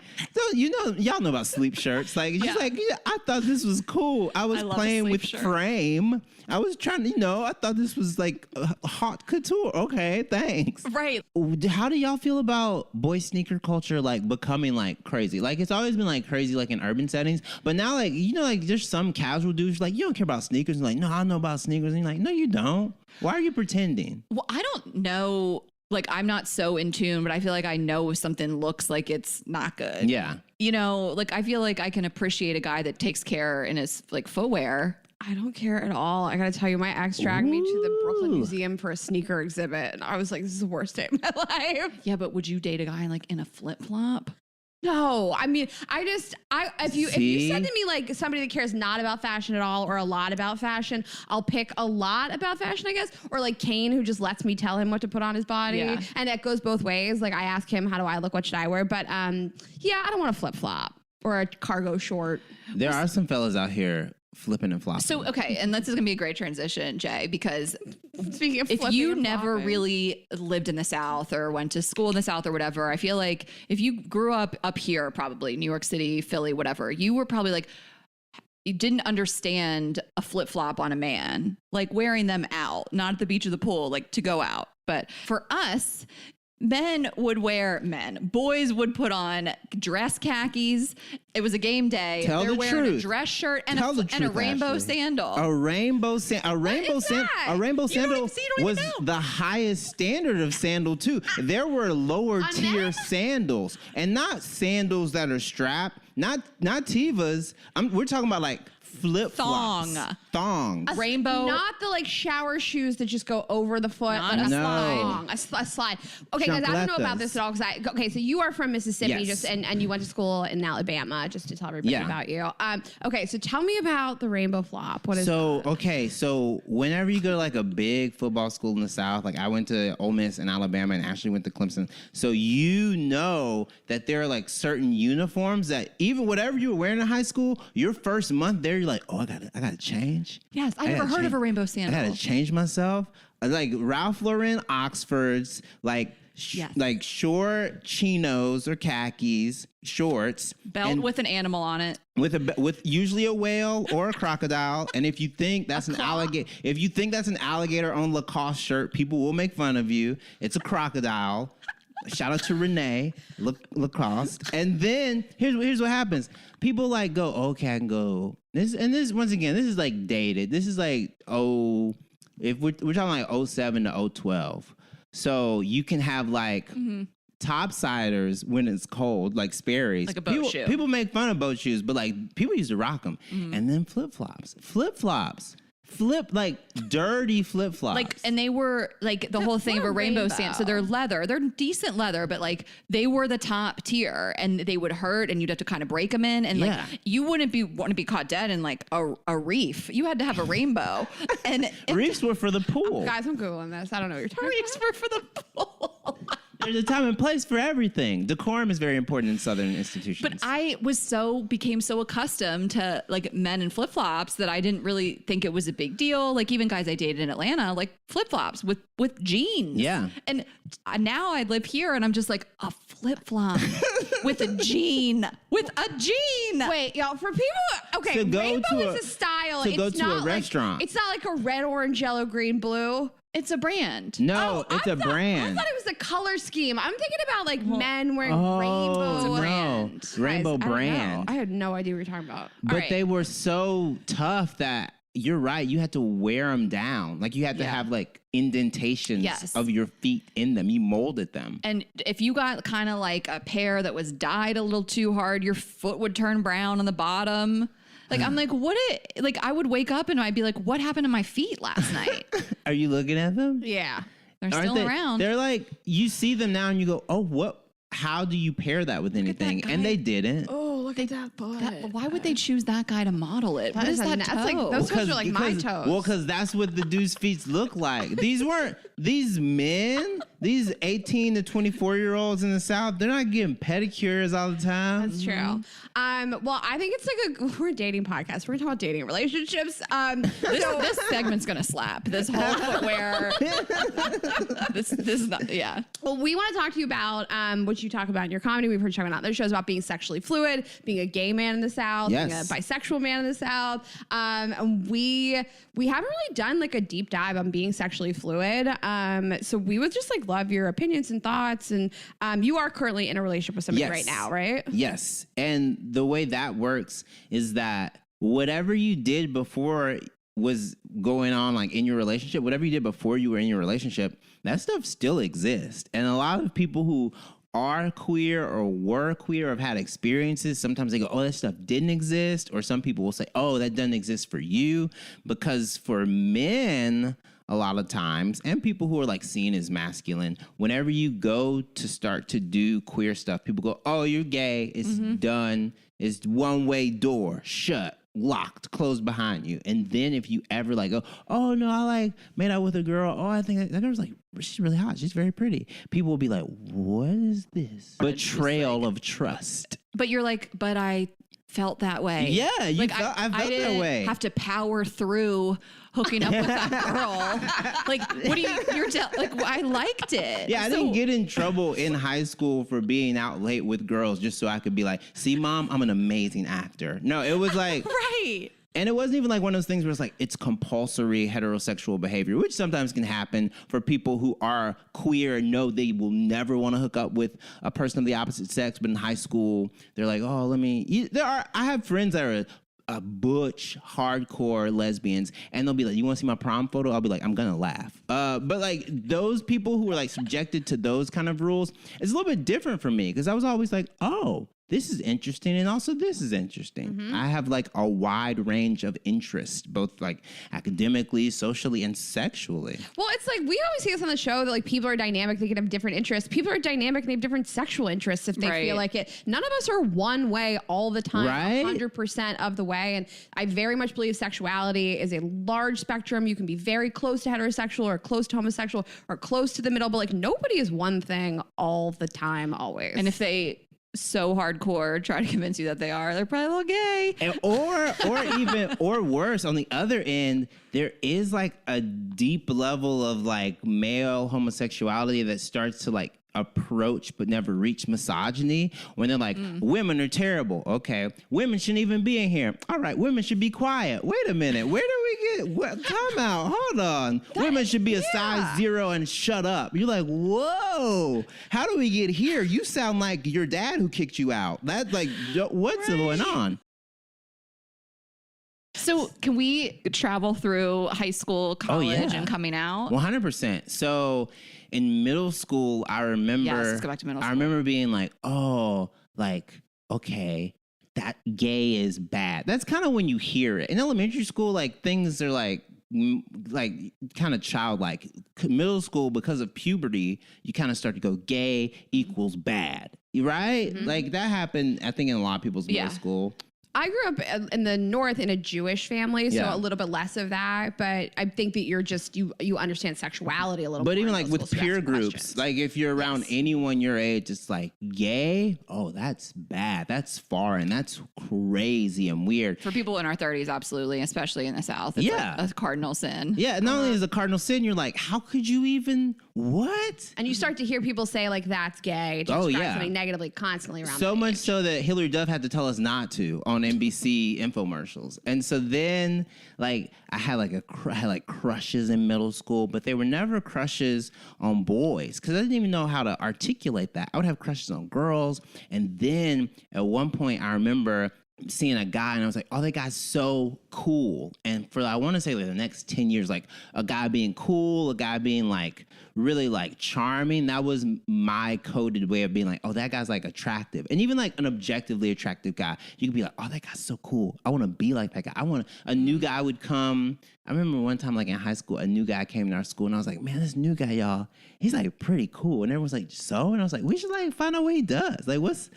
Y'all know about sleep shirts. Like, she's like, I thought this was cool. I was playing with frame. I was trying to, I thought this was like a hot couture. Okay, thanks. Right. How do y'all feel about boy sneaker culture like becoming like crazy? Like it's always been like crazy like in urban settings, but now like, like there's some casual dudes like, you don't care about sneakers. And like, no, I know about sneakers. And you're like, no, you don't. Why are you pretending? Well, I don't know. Like, I'm not so in tune, but I feel like I know if something looks like it's not good. Yeah. Like I feel like I can appreciate a guy that takes care in his like footwear. I don't care at all. I gotta tell you, my ex dragged me to the Brooklyn Museum for a sneaker exhibit, and I was like, this is the worst day of my life. Yeah, but would you date a guy like in a flip flop? No, I mean, if you said to me like somebody that cares not about fashion at all or a lot about fashion, I'll pick a lot about fashion, I guess. Or like Kane, who just lets me tell him what to put on his body. Yeah. And that goes both ways. Like I ask him, how do I look? What should I wear? But I don't want a flip flop or a cargo short. There are some fellas out here flipping and flopping. So, okay, and this is going to be a great transition, Jay, because speaking of if you never really lived in the South or went to school in the South or whatever, I feel like if you grew up here, probably New York City, Philly, whatever, you were probably like, didn't understand a flip flop on a man, like wearing them out, not at the beach or the pool, like to go out. But for us, boys would put on dress khakis. It was a game day. They're wearing a dress shirt and a rainbow sandal. A rainbow sandal was the highest standard of sandal too. There were lower tier sandals, and not sandals that are strapped, not Tevas. We're talking about like flip-flops. Thongs. Rainbow. Not the like shower shoes that just go over the foot, but a slide. A slide. Okay, guys, I don't know about this at all. Okay, so you are from Mississippi, Yes. and you went to school in Alabama, just to tell everybody about you. Okay, so tell me about the rainbow flop. What is that? Okay, so whenever you go to like a big football school in the South, like I went to Ole Miss in Alabama and Ashley went to Clemson. So you know that there are like certain uniforms that even whatever you were wearing in high school, your first month there, you're like, oh, I gotta change. Yes, I never heard of a rainbow sandal. I gotta change myself. Like Ralph Lauren Oxfords, like like short chinos or khakis, shorts, belt with an animal on it, with usually a whale or a crocodile. And if you think that's an alligator on Lacoste shirt, people will make fun of you. It's a crocodile. Shout out to Renee Lacoste. And then here's what happens. People like go, okay, I can go. This once again, this is like dated. This is like if we're talking like 07 to 012. So you can have like topsiders when it's cold, like Sperry's. Like a boat shoe. People make fun of boat shoes, but like people used to rock them. And then flip-flops. Like dirty flip-flops. Like, and they were like the whole thing of a rainbow sand. So they're leather. They're decent leather, but like they were the top tier, and they would hurt, and you'd have to kind of break them in. And like you wouldn't want to be caught dead in like a reef. You had to have a rainbow. And reefs were for the pool. Guys, I'm Googling this. I don't know what you're talking about. Reefs were for the pool. There's a time and place for everything. Decorum is very important in Southern institutions. But I became so accustomed to like men in flip-flops that I didn't really think it was a big deal. Like even guys I dated in Atlanta, like flip-flops with jeans. Yeah. And now I live here and I'm just like, a flip-flop with a jean. Wait, y'all, for people, okay, rainbow is a style. It's not a restaurant. It's not like a red, orange, yellow, green, blue. It's a brand. No, it's a brand. I thought it was a color scheme. I'm thinking about like men wearing rainbow. It's a brand. Rainbow Guys, brand. I had no idea what you're talking about. But they were so tough that you're right. You had to wear them down. Like you had to have like indentations of your feet in them. You molded them. And if you got kind of like a pair that was dyed a little too hard, your foot would turn brown on the bottom. Like, I'm like, I would wake up and I'd be like, what happened to my feet last night? Are you looking at them? Yeah. They're still around. They're like, you see them now and you go, oh, how do you pair that with anything? And they didn't. Oh, look at that butt. Why would they choose that guy to model it? What is that toe? Like, those toes are like my toes. Well, because that's what the dude's feet look like. These men, these 18 to 24-year-olds in the South, they're not getting pedicures all the time. That's true. Well, I think it's like we're a dating podcast. We're going to talk about dating relationships. This segment's going to slap. This whole footwear. this is not, yeah. Well, we want to talk to you about what you talk about in your comedy. We've heard you talking about other shows about being sexually fluid, being a gay man in the South, being a bisexual man in the South. And we haven't really done like a deep dive on being sexually fluid. So we would just like love your opinions and thoughts. And you are currently in a relationship with somebody right now, right? Yes. And the way that works is that whatever you did before was going on like in your relationship, whatever you did before you were in your relationship, that stuff still exists. And a lot of people who are queer or were queer or have had experiences, sometimes they go, oh, that stuff didn't exist. Or some people will say, oh, that doesn't exist for you. Because for men, a lot of times, and people who are like seen as masculine, whenever you go to start to do queer stuff, people go, oh, you're gay. It's done. It's one-way door, shut, locked, closed behind you. And then if you ever like go, oh no, I like made out with a girl. Oh, I think that girl's like, she's really hot. She's very pretty. People will be like, what is this? Betrayal of trust. But you're like, but I felt that way. Yeah, I felt I that way. Have to power through hooking up with that girl. Like, what do you're like, I liked it. Yeah, I didn't get in trouble in high school for being out late with girls just so I could be like, see, Mom, I'm an amazing actor. No, it was like... Right. And it wasn't even like one of those things where it's like it's compulsory heterosexual behavior, which sometimes can happen for people who are queer and know they will never want to hook up with a person of the opposite sex. But in high school, they're like, oh, I have friends that are butch, hardcore lesbians, and they'll be like, you want to see my prom photo? I'll be like, I'm going to laugh. But like those people who are like subjected to those kind of rules, it's a little bit different for me because I was always like, oh, this is interesting, and also this is interesting. Mm-hmm. I have like a wide range of interests, both like academically, socially, and sexually. Well, it's like we always see this on the show that like people are dynamic, they can have different interests. People are dynamic and they have different sexual interests if they feel like it. None of us are one way all the time, right? 100% of the way. And I very much believe sexuality is a large spectrum. You can be very close to heterosexual or close to homosexual or close to the middle, but like nobody is one thing all the time, always. And if they so hardcore try to convince you that they're probably a little gay. And, or worse, on the other end, there is like a deep level of like male homosexuality that starts to like approach but never reach misogyny when they're like, women are terrible. Okay, women shouldn't even be in here. All right, women should be quiet. Wait a minute, where do we get what? Time out, hold on. Women should be a size 0 and shut up. You're like, whoa, how do we get here? You sound like your dad who kicked you out. That's like, what's going on? So can we travel through high school, college, and coming out? 100%. So in middle school, I remember... Yes, let's go back to middle school. I remember being like, oh, like, okay, that gay is bad. That's kind of when you hear it. In elementary school, like, things are like kind of childlike. Middle school, because of puberty, you kind of start to go gay equals bad. Right? Mm-hmm. Like, that happened, I think, in a lot of people's middle school. I grew up in the North in a Jewish family, so a little bit less of that. But I think that you're just, you understand sexuality a little more. But even like with peer groups, like if you're around anyone your age, it's like gay. Oh, that's bad. That's foreign. That's crazy and weird. For people in our 30s, absolutely, especially in the South. It's a cardinal sin. Yeah, not only is it a cardinal sin, you're like, how could you even, what? And you start to hear people say like, that's gay. To describe something negatively constantly around so much so that Hillary Duff had to tell us not to on NBC infomercials. And so then like I had crushes in middle school, but they were never crushes on boys because I didn't even know how to articulate that. I would have crushes on girls. And then at one point I remember seeing a guy and I was like, oh, that guy's so cool. And for, I want to say like the next 10 years, like a guy being cool, a guy being like really like charming. That was my coded way of being like, oh, that guy's like attractive. And even like an objectively attractive guy, you could be like, oh, that guy's so cool. I want to be like that guy. A new guy would come. I remember one time like in high school, a new guy came to our school and I was like, man, this new guy, y'all, he's like pretty cool. And everyone's like, so? And I was like, we should like find out what he does. Like, what's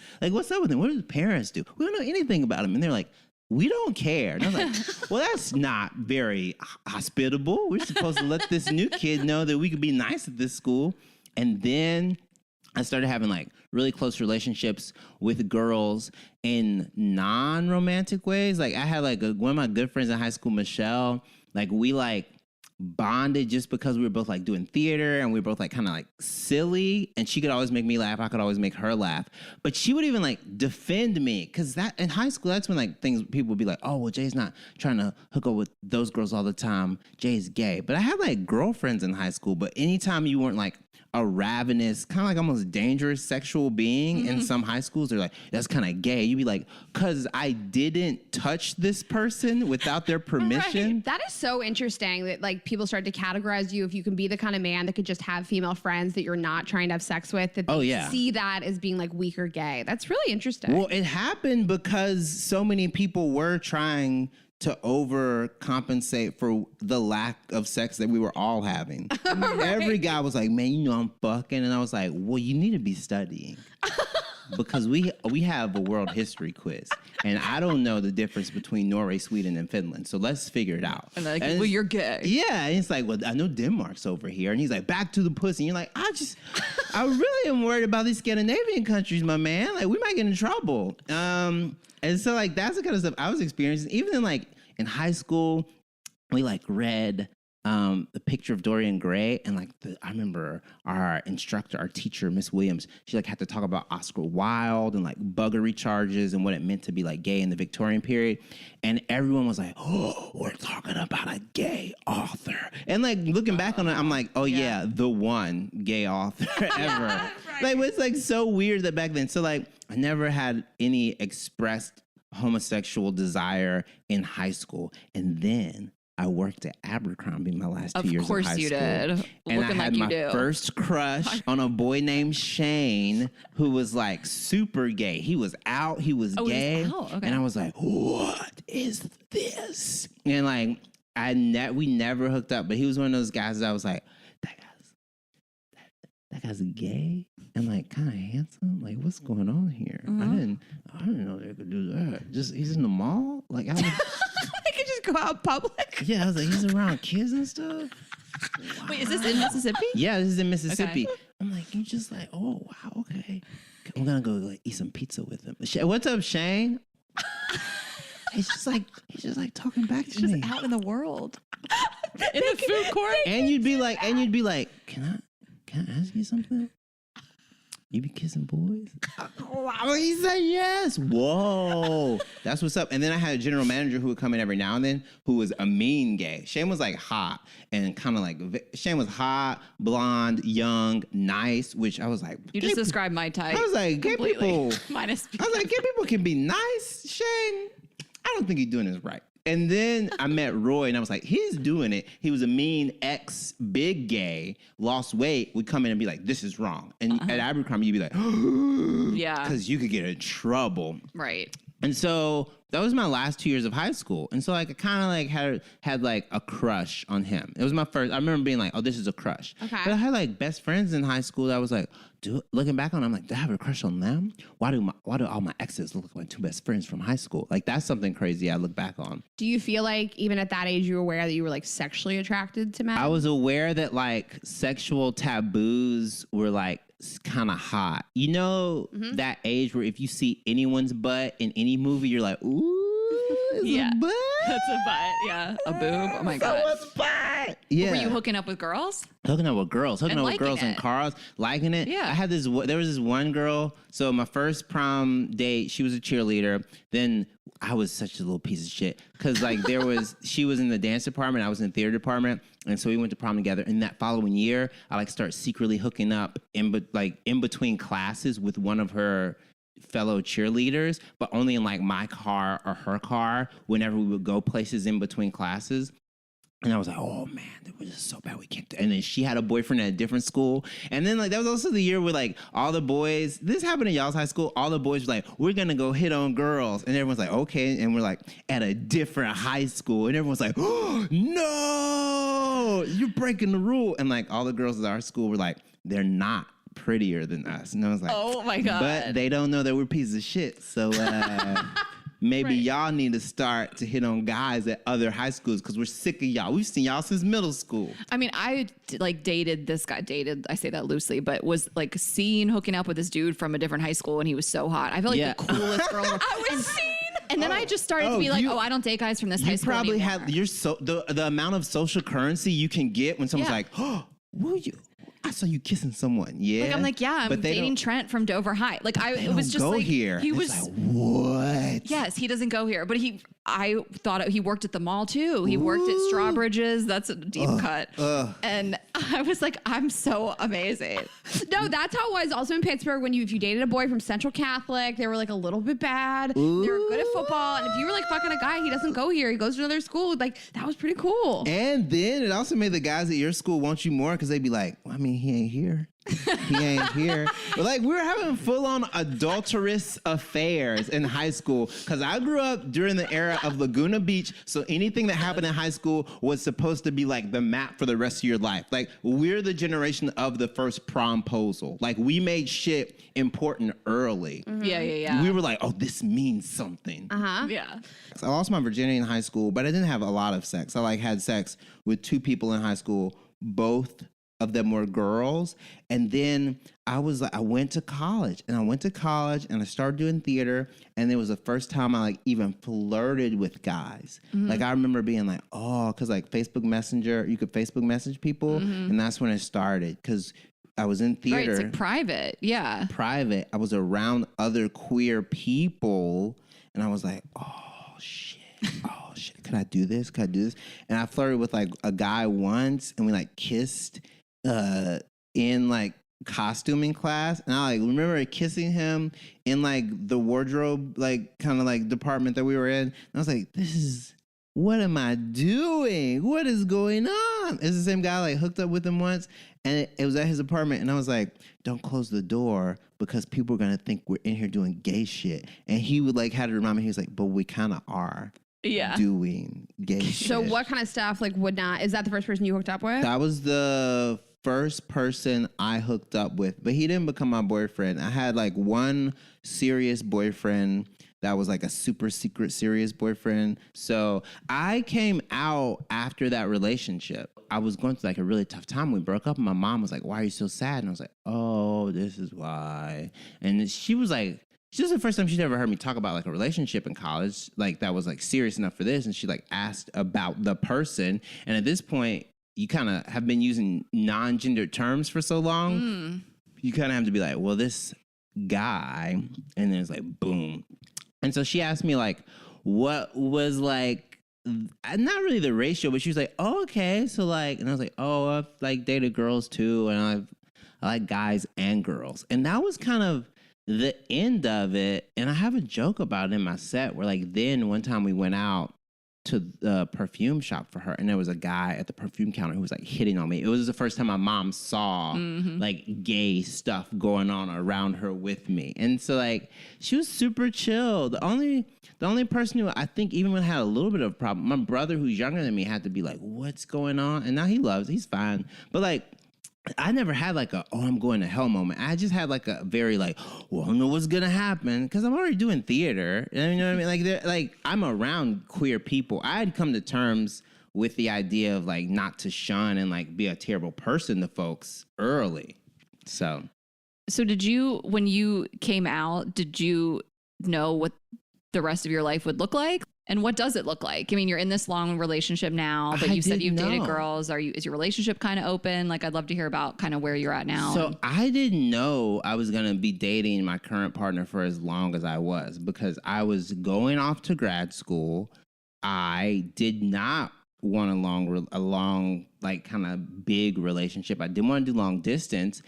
up with him? What do his parents do? We don't know anything about him. And they're like, we don't care. And I was like, well, that's not very hospitable. We're supposed to let this new kid know that we could be nice at this school. And then I started having like really close relationships with girls in non-romantic ways. Like I had like one of my good friends in high school, Michelle, like we like bonded just because we were both like doing theater and we were both like kind of like silly, and she could always make me laugh, I could always make her laugh, but she would even like defend me because that in high school, that's when like people would be like, oh well, Jay's not trying to hook up with those girls all the time, Jay's gay. But I had like girlfriends in high school, but anytime you weren't like a ravenous, kind of like almost dangerous sexual being in some high schools, they're like, that's kind of gay. You'd be like, because I didn't touch this person without their permission. Right. That is so interesting that like people start to categorize you if you can be the kind of man that could just have female friends that you're not trying to have sex with, that they see that as being like weak or gay. That's really interesting. Well, it happened because so many people were trying to overcompensate for the lack of sex that we were all having. Right. Every guy was like, man, you know I'm fucking. And I was like, well, you need to be studying. because we have a world history quiz, and I don't know the difference between Norway, Sweden, and Finland. So let's figure it out. And they're like, well, you're gay. Yeah, and it's like, well, I know Denmark's over here, and he's like, back to the pussy. And you're like, I really am worried about these Scandinavian countries, my man. Like, we might get in trouble. And so like that's the kind of stuff I was experiencing. Even in high school, we like read the Picture of Dorian Gray, and like I remember our instructor, our teacher, Miss Williams, she like had to talk about Oscar Wilde and like buggery charges and what it meant to be like gay in the Victorian period, and everyone was like, "Oh, we're talking about a gay author." And like looking back on it, I'm like, "Oh yeah, the one gay author ever." Right. Like it's like so weird that back then. So like I never had any expressed homosexual desire in high school, and then I worked at Abercrombie my last 2 years of high school. Of course you did. Looking And I had like my first crush on a boy named Shane, who was like super gay. He was out, he was gay. He was out? Okay. And I was like, what is this? And like, we never hooked up, but he was one of those guys that I was like, that guy's gay and like kind of handsome. Like, what's going on here? Mm-hmm. I didn't know they could do that. He's in the mall. Like, I was, They could just go out public. yeah, I was like, he's around kids and stuff. Wow. Wait, is this in Mississippi? Yeah, this is in Mississippi. Okay. I'm like, you just like, oh wow, okay. I'm gonna go like eat some pizza with him. What's up, Shane? He's just like talking back to me. Just out in the world. In the food court. And you'd be like, can I ask you something? You be kissing boys? Oh, he said yes. Whoa. That's what's up. And then I had a general manager who would come in every now and then who was a mean gay. Shane was like hot and kind of like, Shane was hot, blonde, young, nice, which I was like. You just described my type. I was like, gay people. Minus. I was like, gay people can be nice. Shane, I don't think he's doing this right. And then I met Roy, and I was like, he's doing it. He was a mean big gay, lost weight, would come in and be like, this is wrong. And at Abercrombie, you'd be like, yeah. Because you could get in trouble. Right. And so that was my last 2 years of high school. And so like I kind of like had like a crush on him. It was my first, I remember being like, oh, this is a crush. Okay. But I had like best friends in high school that I was like, looking back on it, I'm like, do I have a crush on them? Why do all my exes look like my two best friends from high school? Like that's something crazy I look back on. Do you feel like even at that age you were aware that you were like sexually attracted to men? I was aware that like sexual taboos were like kind of hot. You know, that age where if you see anyone's butt in any movie, you're like, ooh, it's a butt. That's a butt. Yeah. A boob. Oh my God. Someone's butt. Yeah. Were you hooking up with girls? Hooking up with girls liking in it. cars, liking it. Yeah. I had there was this one girl. So my first prom date, she was a cheerleader. Then I was such a little piece of shit because like she was in the dance department, I was in the theater department, and so we went to prom together. And that following year, I like start secretly hooking up in between classes with one of her fellow cheerleaders, but only in like my car or her car whenever we would go places in between classes. And I was like, oh man, that was just so bad. We can't do it. And then she had a boyfriend at a different school. And then like that was also the year where like all the boys, this happened in y'all's high school, all the boys were like, we're gonna go hit on girls. And everyone's like, okay. And we're like at a different high school. And everyone's like, oh no, you're breaking the rule. And like all the girls at our school were like, they're not prettier than us. And I was like, oh my God. But they don't know that we're pieces of shit. So maybe y'all need to start to hit on guys at other high schools because we're sick of y'all. We've seen y'all since middle school. I mean, I like dated this guy, I say that loosely, but was like seen hooking up with this dude from a different high school and he was so hot. I felt like the coolest girl. I was seen. And then I just started to be like, I don't date guys from this high school probably anymore. have the amount of social currency you can get when someone's like, oh, will you? I saw you kissing someone. Yeah. Like I'm like, yeah, I'm dating Trent from Dover High. Like it was just like here. He was like, what? Yes, he doesn't go here. But I thought he worked at the mall too. He worked at Strawbridge's. That's a deep cut. And I was like, I'm so amazing. No, that's how it was also in Pittsburgh when if you dated a boy from Central Catholic, they were like a little bit bad. Ooh. They were good at football. And if you were like fucking a guy, he doesn't go here. He goes to another school. Like that was pretty cool. And then it also made the guys at your school want you more because they'd be like, well, I mean, he ain't here. He ain't here. But like we were having full on adulterous affairs in high school because I grew up during the era of Laguna Beach. So anything that happened in high school was supposed to be like the map for the rest of your life. Like we're the generation of the first promposal. Like we made shit important early. Mm-hmm. Yeah. We were like, oh, this means something. Yeah. So I lost my virginity in high school, but I didn't have a lot of sex. I like had sex with 2 people in high school, both of them were girls. And then I went to college and I started doing theater. And it was the first time I like even flirted with guys. Like I remember being like, oh, cause like Facebook Messenger, you could Facebook message people. And that's when it started. Cause I was in theater. Right, it's like private. Yeah. Private. I was around other queer people and I was like, oh shit. Could I do this? And I flirted with like a guy once and we like kissed in like costuming class, and I like remember kissing him in like the wardrobe like kind of like department that we were in. And I was like, what am I doing? What is going on? It's the same guy like hooked up with him once, and it was at his apartment, and I was like, don't close the door because people are gonna think we're in here doing gay shit. And he would like had to remind me, he was like, but we kind of are. Yeah. Doing gay shit. So what kind of stuff like would not, is that the first person you hooked up with? That was the first person I hooked up with, but he didn't become my boyfriend. I had like one serious boyfriend that was like a super secret serious boyfriend. So I came out after that relationship. I was going through like a really tough time. We broke up and my mom was like, why are you so sad? And I was like, oh, this is why. And she was like, this is the first time she'd ever heard me talk about like a relationship in college, like that was like serious enough for this. And she like asked about the person. And at this point, you kind of have been using non-gendered terms for so long. You kind of have to be like, well, this guy, and then it's like, boom. And so she asked me like, what was like, not really the ratio, but she was like, oh, okay. So like, and I was like, oh, I've like dated girls too. And I like guys and girls. And that was kind of the end of it. And I have a joke about it in my set where like then one time we went out to the perfume shop for her, and there was a guy at the perfume counter who was like hitting on me. It was the first time my mom saw like gay stuff going on around her with me. And so like she was super chill. The only person who I think even had a little bit of a problem, my brother who's younger than me had to be like, what's going on? And now he's fine. But like I never had like I'm going to hell moment. I just had like a very like, well, I don't know what's going to happen because I'm already doing theater. You know what I mean? Like I'm around queer people. I had come to terms with the idea of like not to shun and like be a terrible person to folks early. So did you, when you came out, did you know what the rest of your life would look like? And what does it look like? I mean, you're in this long relationship now, but you said you've dated girls. Is your relationship kind of open? Like, I'd love to hear about kind of where you're at now. So I didn't know I was going to be dating my current partner for as long as I was because I was going off to grad school. I did not want a long, like kind of big relationship. I didn't want to do long distance.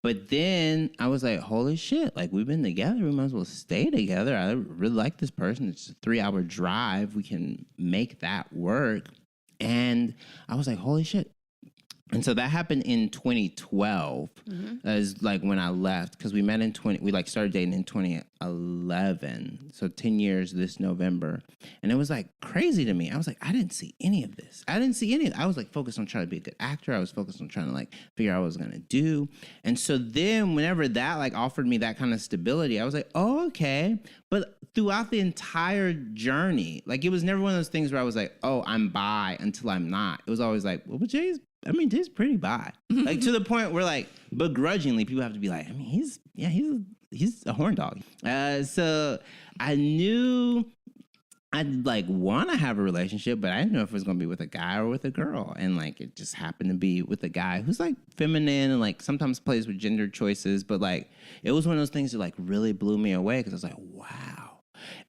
But then I was like, holy shit, like we've been together. We might as well stay together. I really like this person. It's a 3-hour drive. We can make that work. And I was like, holy shit. And so that happened in 2012 as like when I left because we met we like started dating in 2011. So 10 years this November. And it was like crazy to me. I was like, I didn't see any of this. I was like focused on trying to be a good actor. I was focused on trying to like figure out what I was going to do. And so then whenever that like offered me that kind of stability, I was like, oh, okay. But throughout the entire journey, like it was never one of those things where I was like, oh, I'm bi until I'm not. It was always like, well, but Jay's pretty bi. Like to the point where like begrudgingly people have to be like, I mean, he's a horn dog. So I knew I'd like want to have a relationship, but I didn't know if it was going to be with a guy or with a girl. And like, it just happened to be with a guy who's like feminine and like sometimes plays with gender choices. But like, it was one of those things that like really blew me away because I was like, wow.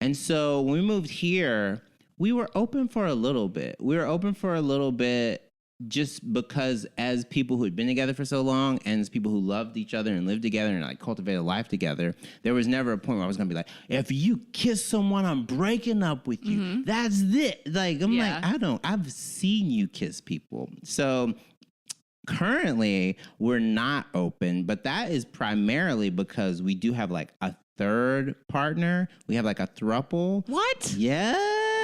And so when we moved here, we were open for a little bit. Just because as people who had been together for so long and as people who loved each other and lived together and like cultivated a life together, there was never a point where I was going to be like, if you kiss someone, I'm breaking up with you. That's it. Like, I'm like, I've seen you kiss people. So currently we're not open, but that is primarily because we do have like a third partner. We have like a throuple. What? Yeah.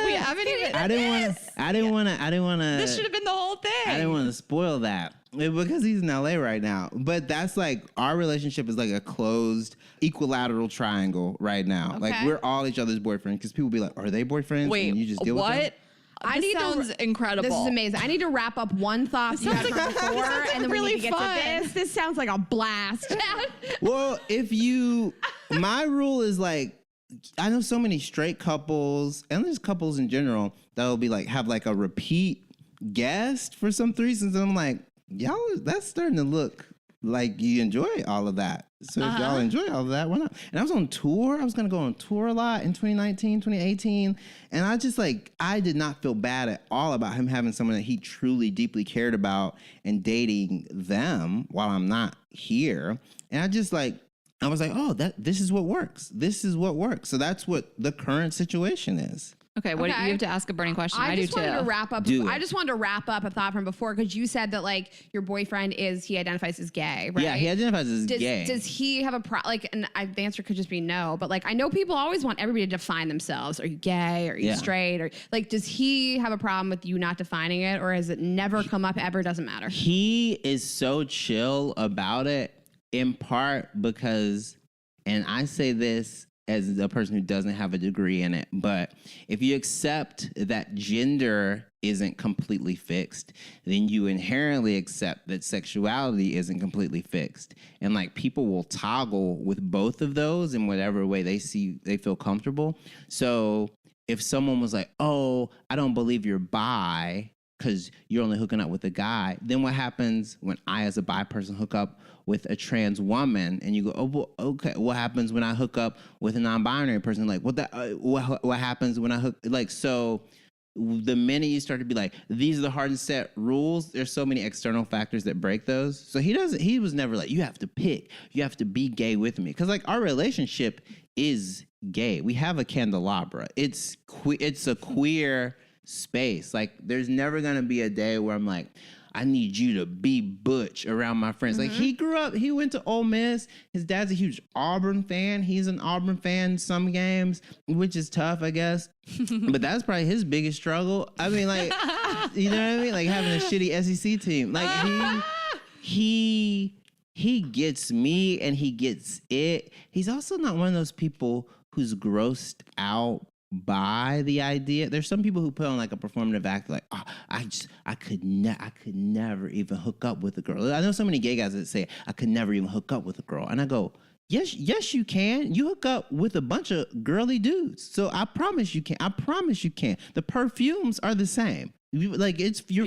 We haven't even. I didn't want to. This should have been the whole thing. I didn't want to spoil that because he's in LA right now. But that's like our relationship is like a closed equilateral triangle right now. Okay. Like we're all each other's boyfriends because people be like, "Are they boyfriends?" Wait, and you just deal with them. what? This sounds incredible. This is amazing. I need to wrap up one thought you had from before, and then really we need to get fun. to this. This sounds like a blast. Well, my rule is like, I know so many straight couples and just couples in general that will be like, have like a repeat guest for some threesomes. And I'm like, y'all, that's starting to look like you enjoy all of that. So if y'all enjoy all of that, why not? And I was on tour. I was going to go on tour a lot in 2019, 2018. And I just like, I did not feel bad at all about him having someone that he truly deeply cared about and dating them while I'm not here. And I just like, I was like, oh, this is what works. This is what works. So that's what the current situation is. Okay, what Okay. you have to ask a burning question. I do just too. wanted to wrap up. Do it. I just wanted to wrap up a thought from before because you said that like your boyfriend he identifies as gay, right? Yeah, he identifies as gay. Does he have a the answer could just be no, but like I know people always want everybody to define themselves. Are you gay? Are you Yeah. straight? Or like, does he have a problem with you not defining it, or has it never come up ever? Doesn't matter. He is so chill about it, in part because, and I say this as a person who doesn't have a degree in it, but if you accept that gender isn't completely fixed, then you inherently accept that sexuality isn't completely fixed. And like people will toggle with both of those in whatever way they feel comfortable. So if someone was like, oh, I don't believe you're bi because you're only hooking up with a guy, then what happens when I as a bi person hook up with a trans woman and you go, oh, well, okay, what happens when I hook up with a non-binary person? Like, what happens when I hook, like, so the minute you start to be like, these are the hard and set rules, there's so many external factors that break those. So he was never like, you have to pick, you have to be gay with me. Cause like our relationship is gay. We have a candelabra. It's a queer space. Like there's never gonna be a day where I'm like, I need you to be butch around my friends. Like he went to Ole Miss. His dad's a huge Auburn fan. He's an Auburn fan in some games, which is tough, I guess. But that's probably his biggest struggle. I mean, like, you know what I mean? Like having a shitty SEC team. Like he gets me and he gets it. He's also not one of those people who's grossed out by the idea. There's some people who put on like a performative act like, oh, I could never even hook up with a girl. I know so many gay guys that say I could never even hook up with a girl. And I go, yes you can. You hook up with a bunch of girly dudes. So I promise you can. The perfumes are the same. You're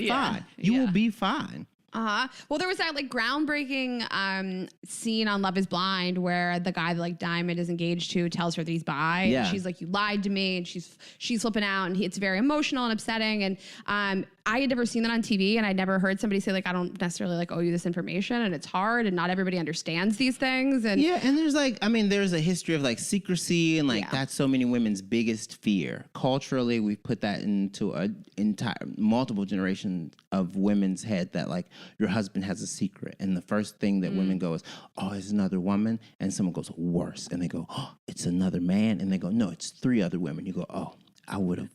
fine. You will be fine. Well, there was that like groundbreaking scene on Love is Blind where the guy that like Diamond is engaged to tells her that he's bi. Yeah. And she's like, you lied to me. And she's flipping out and it's very emotional and upsetting. And I had never seen that on TV and I'd never heard somebody say like, I don't necessarily like owe you this information and it's hard and not everybody understands these things. And yeah, and there's like, I mean, there's a history of like secrecy and like that's so many women's biggest fear. Culturally, we've put that into a entire multiple generations of women's head that like your husband has a secret. And the first thing that women go is, oh, it's another woman. And someone goes, worse. And they go, oh, it's another man. And they go, no, it's 3 other women. You go, oh, I would have.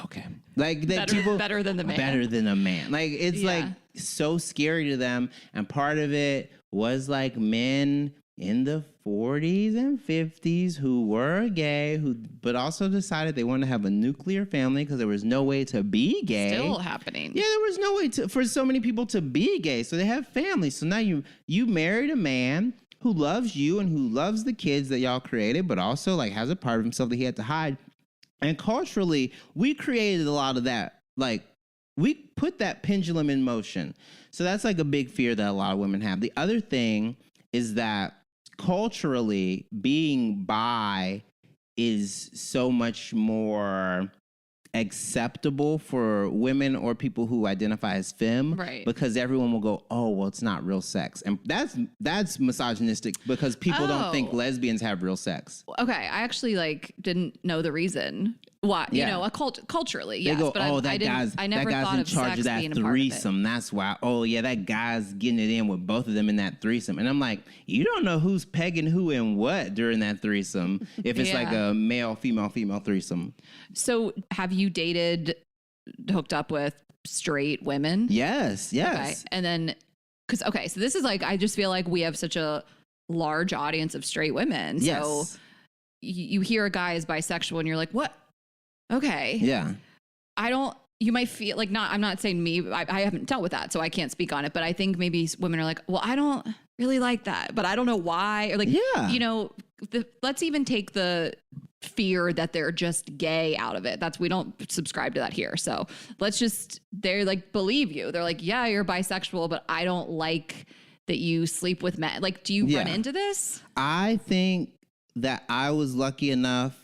Okay. Like that better than the man. Better than a man. Like it's like so scary to them. And part of it was like men in the 40s and 50s who were gay, but also decided they wanted to have a nuclear family because there was no way to be gay. Still happening. Yeah, there was no way for so many people to be gay. So they have families. So now you married a man who loves you and who loves the kids that y'all created, but also like has a part of himself that he had to hide. And culturally, we created a lot of that. Like, we put that pendulum in motion. So that's like a big fear that a lot of women have. The other thing is that culturally, being bi is so much more acceptable for women or people who identify as femme, right? Because everyone will go, oh, well, it's not real sex, and that's misogynistic because people don't think lesbians have real sex. Okay, I actually like didn't know the reason. What you Yeah. know, culturally, They yes. go, but oh, that guy's I never that guy's thought in of charge sex of that being a part of it. threesome. That's why. Oh yeah, that guy's getting it in with both of them in that threesome. And I'm like, you don't know who's pegging who and what during that threesome. If it's like Yeah. a male, female threesome. So, have you hooked up with straight women? Yes. Okay, and then so this is like I just feel like we have such a large audience of straight women. Yes. So you hear a guy is bisexual and you're like, what? Okay. Yeah. You might feel like I'm not saying me, I haven't dealt with that, so I can't speak on it, but I think maybe women are like, well, I don't really like that, but I don't know why. Or like, Yeah. you know, let's even take the fear that they're just gay out of it. We don't subscribe to that here. So they're like, believe you. They're like, yeah, you're bisexual, but I don't like that you sleep with men. Like, do you run into this? I think that I was lucky enough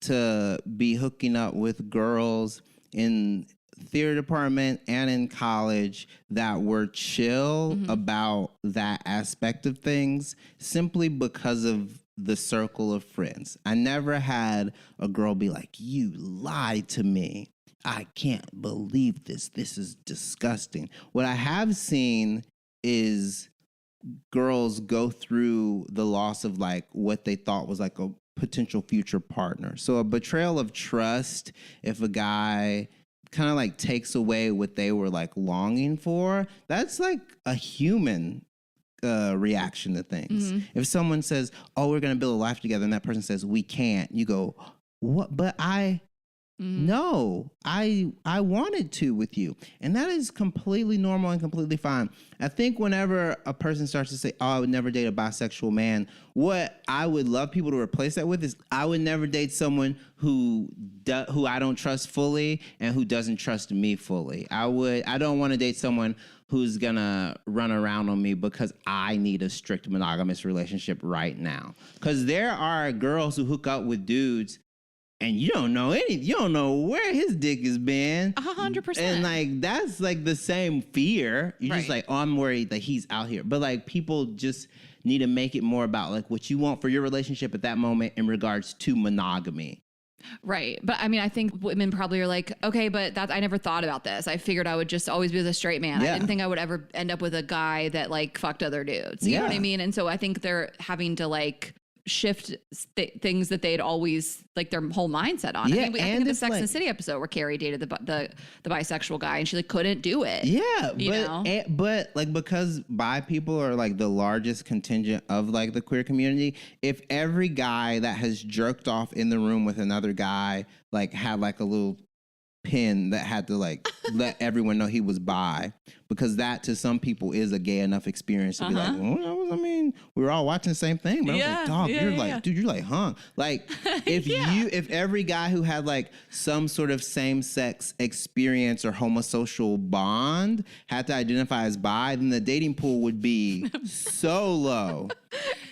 to be hooking up with girls in theater department and in college that were chill about that aspect of things simply because of the circle of friends. I never had a girl be like, you lied to me. I can't believe this. This is disgusting. What I have seen is girls go through the loss of like what they thought was like a potential future partner. So a betrayal of trust, if a guy kind of like takes away what they were like longing for, that's like a human reaction to things. If someone says, oh, we're going to build a life together, and that person says, we can't, you go, what? But no, I wanted to with you. And that is completely normal and completely fine. I think whenever a person starts to say, oh, I would never date a bisexual man, what I would love people to replace that with is I would never date someone who I don't trust fully and who doesn't trust me fully. I don't want to date someone who's gonna run around on me because I need a strict monogamous relationship right now. Because there are girls who hook up with dudes and you don't know you don't know where his dick has been. 100%. And like, that's like the same fear. You're just like, oh, I'm worried that he's out here. But like, people just need to make it more about like what you want for your relationship at that moment in regards to monogamy. Right. But I mean, I think women probably are like, okay, but I never thought about this. I figured I would just always be with a straight man. Yeah. I didn't think I would ever end up with a guy that like fucked other dudes. You know what I mean? And so I think they're having to like shift things that they'd always like their whole mindset on. Yeah, I think of the Sex and the City episode where Carrie dated the bisexual guy and she like couldn't do it. Yeah, but like, because bi people are like the largest contingent of like the queer community, if every guy that has jerked off in the room with another guy like had like a little pin that had to like let everyone know he was bi, because that to some people is a gay enough experience to be like, well, I mean, we were all watching the same thing, but I was like, dog, you're like, dude, you're like hung. Like if every guy who had like some sort of same-sex experience or homosocial bond had to identify as bi, then the dating pool would be so low.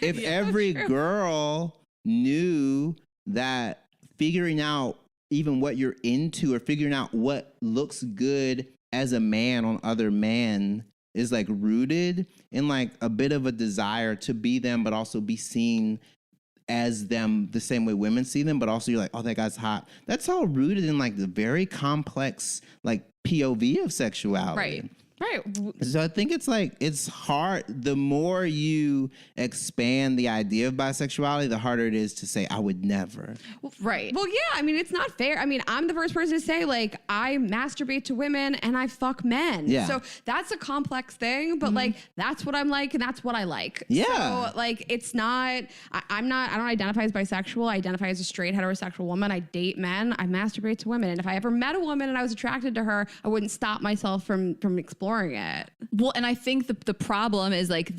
If every girl knew that figuring out even what you're into or figuring out what looks good as a man on other men is like rooted in like a bit of a desire to be them, but also be seen as them the same way women see them, but also you're like, oh, that guy's hot. That's all rooted in like the very complex like POV of sexuality. Right. So I think it's like, it's hard. The more you expand the idea of bisexuality, the harder it is to say, I would never. Right. Well, yeah, I mean, it's not fair. I mean, I'm the first person to say, like, I masturbate to women and I fuck men. Yeah. So that's a complex thing, but like, that's what I'm like and that's what I like. Yeah. So like, it's not, I don't identify as bisexual. I identify as a straight heterosexual woman. I date men. I masturbate to women. And if I ever met a woman and I was attracted to her, I wouldn't stop myself from exploring it. Well, and I think the problem is like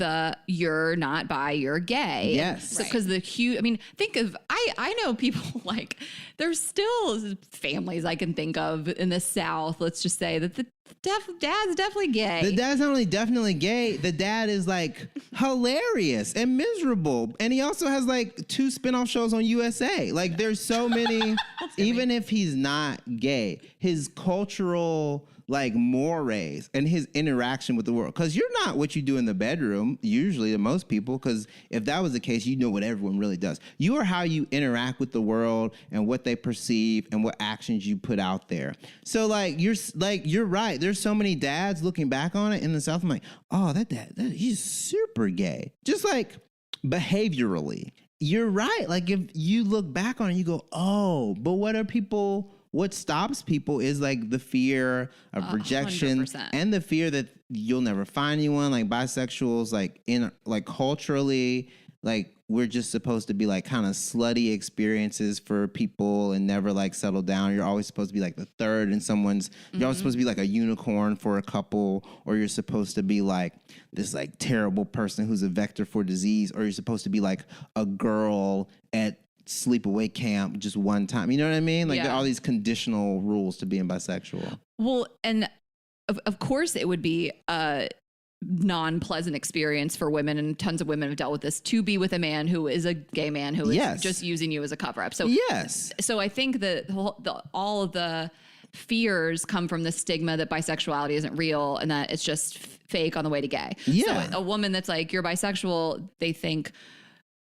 you're not bi, you're gay. Yes. So, because I mean, think of, I know people like, there's still families I can think of in the South, let's just say, that dad's definitely gay. The dad's not only definitely gay, the dad is like hilarious and miserable. And he also has like 2 spinoff shows on USA. Like there's so many, even if he's not gay, his cultural like mores and his interaction with the world. Because you're not what you do in the bedroom, usually to most people, because if that was the case, you know what everyone really does. You are how you interact with the world and what they perceive and what actions you put out there. So like you're right. There's so many dads looking back on it in the South. I'm like, oh, that dad, he's super gay. Just like behaviorally. You're right. Like if you look back on it, you go, oh, but what stops people is like the fear of rejection 100%. and the fear that you'll never find anyone. Like bisexuals, like in like culturally, like we're just supposed to be like kind of slutty experiences for people and never like settle down. You're always supposed to be like the third in someone's, you're always supposed to be like a unicorn for a couple, or you're supposed to be like this like terrible person who's a vector for disease, or you're supposed to be like a girl at sleepaway camp just one time. You know what I mean? Like there are all these conditional rules to being bisexual. Well, and of course it would be a non-pleasant experience for women, and tons of women have dealt with this, to be with a man who is a gay man who is just using you as a cover-up. So so I think that all of the fears come from the stigma that bisexuality isn't real and that it's just fake on the way to gay. So a woman that's like, you're bisexual, they think,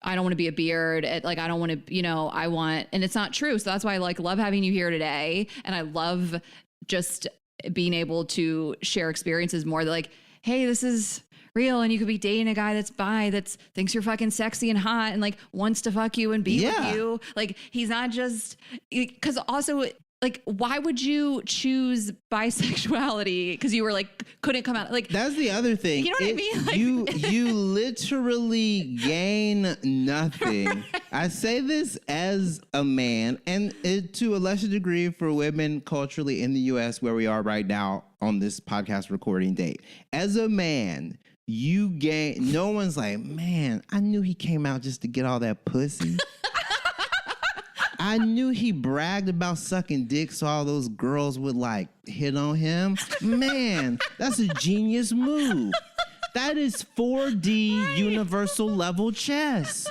I don't want to be a beard. Like, I don't want to, I want, and it's not true. So that's why I love having you here today. And I love just being able to share experiences more. They're like, hey, this is real. And you could be dating a guy that's bi, that thinks you're fucking sexy and hot and like wants to fuck you and be with you. Like, he's not just, because also, like, why would you choose bisexuality? Because you were like, couldn't come out. Like, that's the other thing. You know what I mean? Like, you literally gain nothing. Right. I say this as a man, and to a lesser degree for women culturally in the U.S. where we are right now on this podcast recording date. As a man, you gain. No one's like, man, I knew he came out just to get all that pussy. I knew he bragged about sucking dick so all those girls would like hit on him. Man, that's a genius move. That is 4D universal level chess.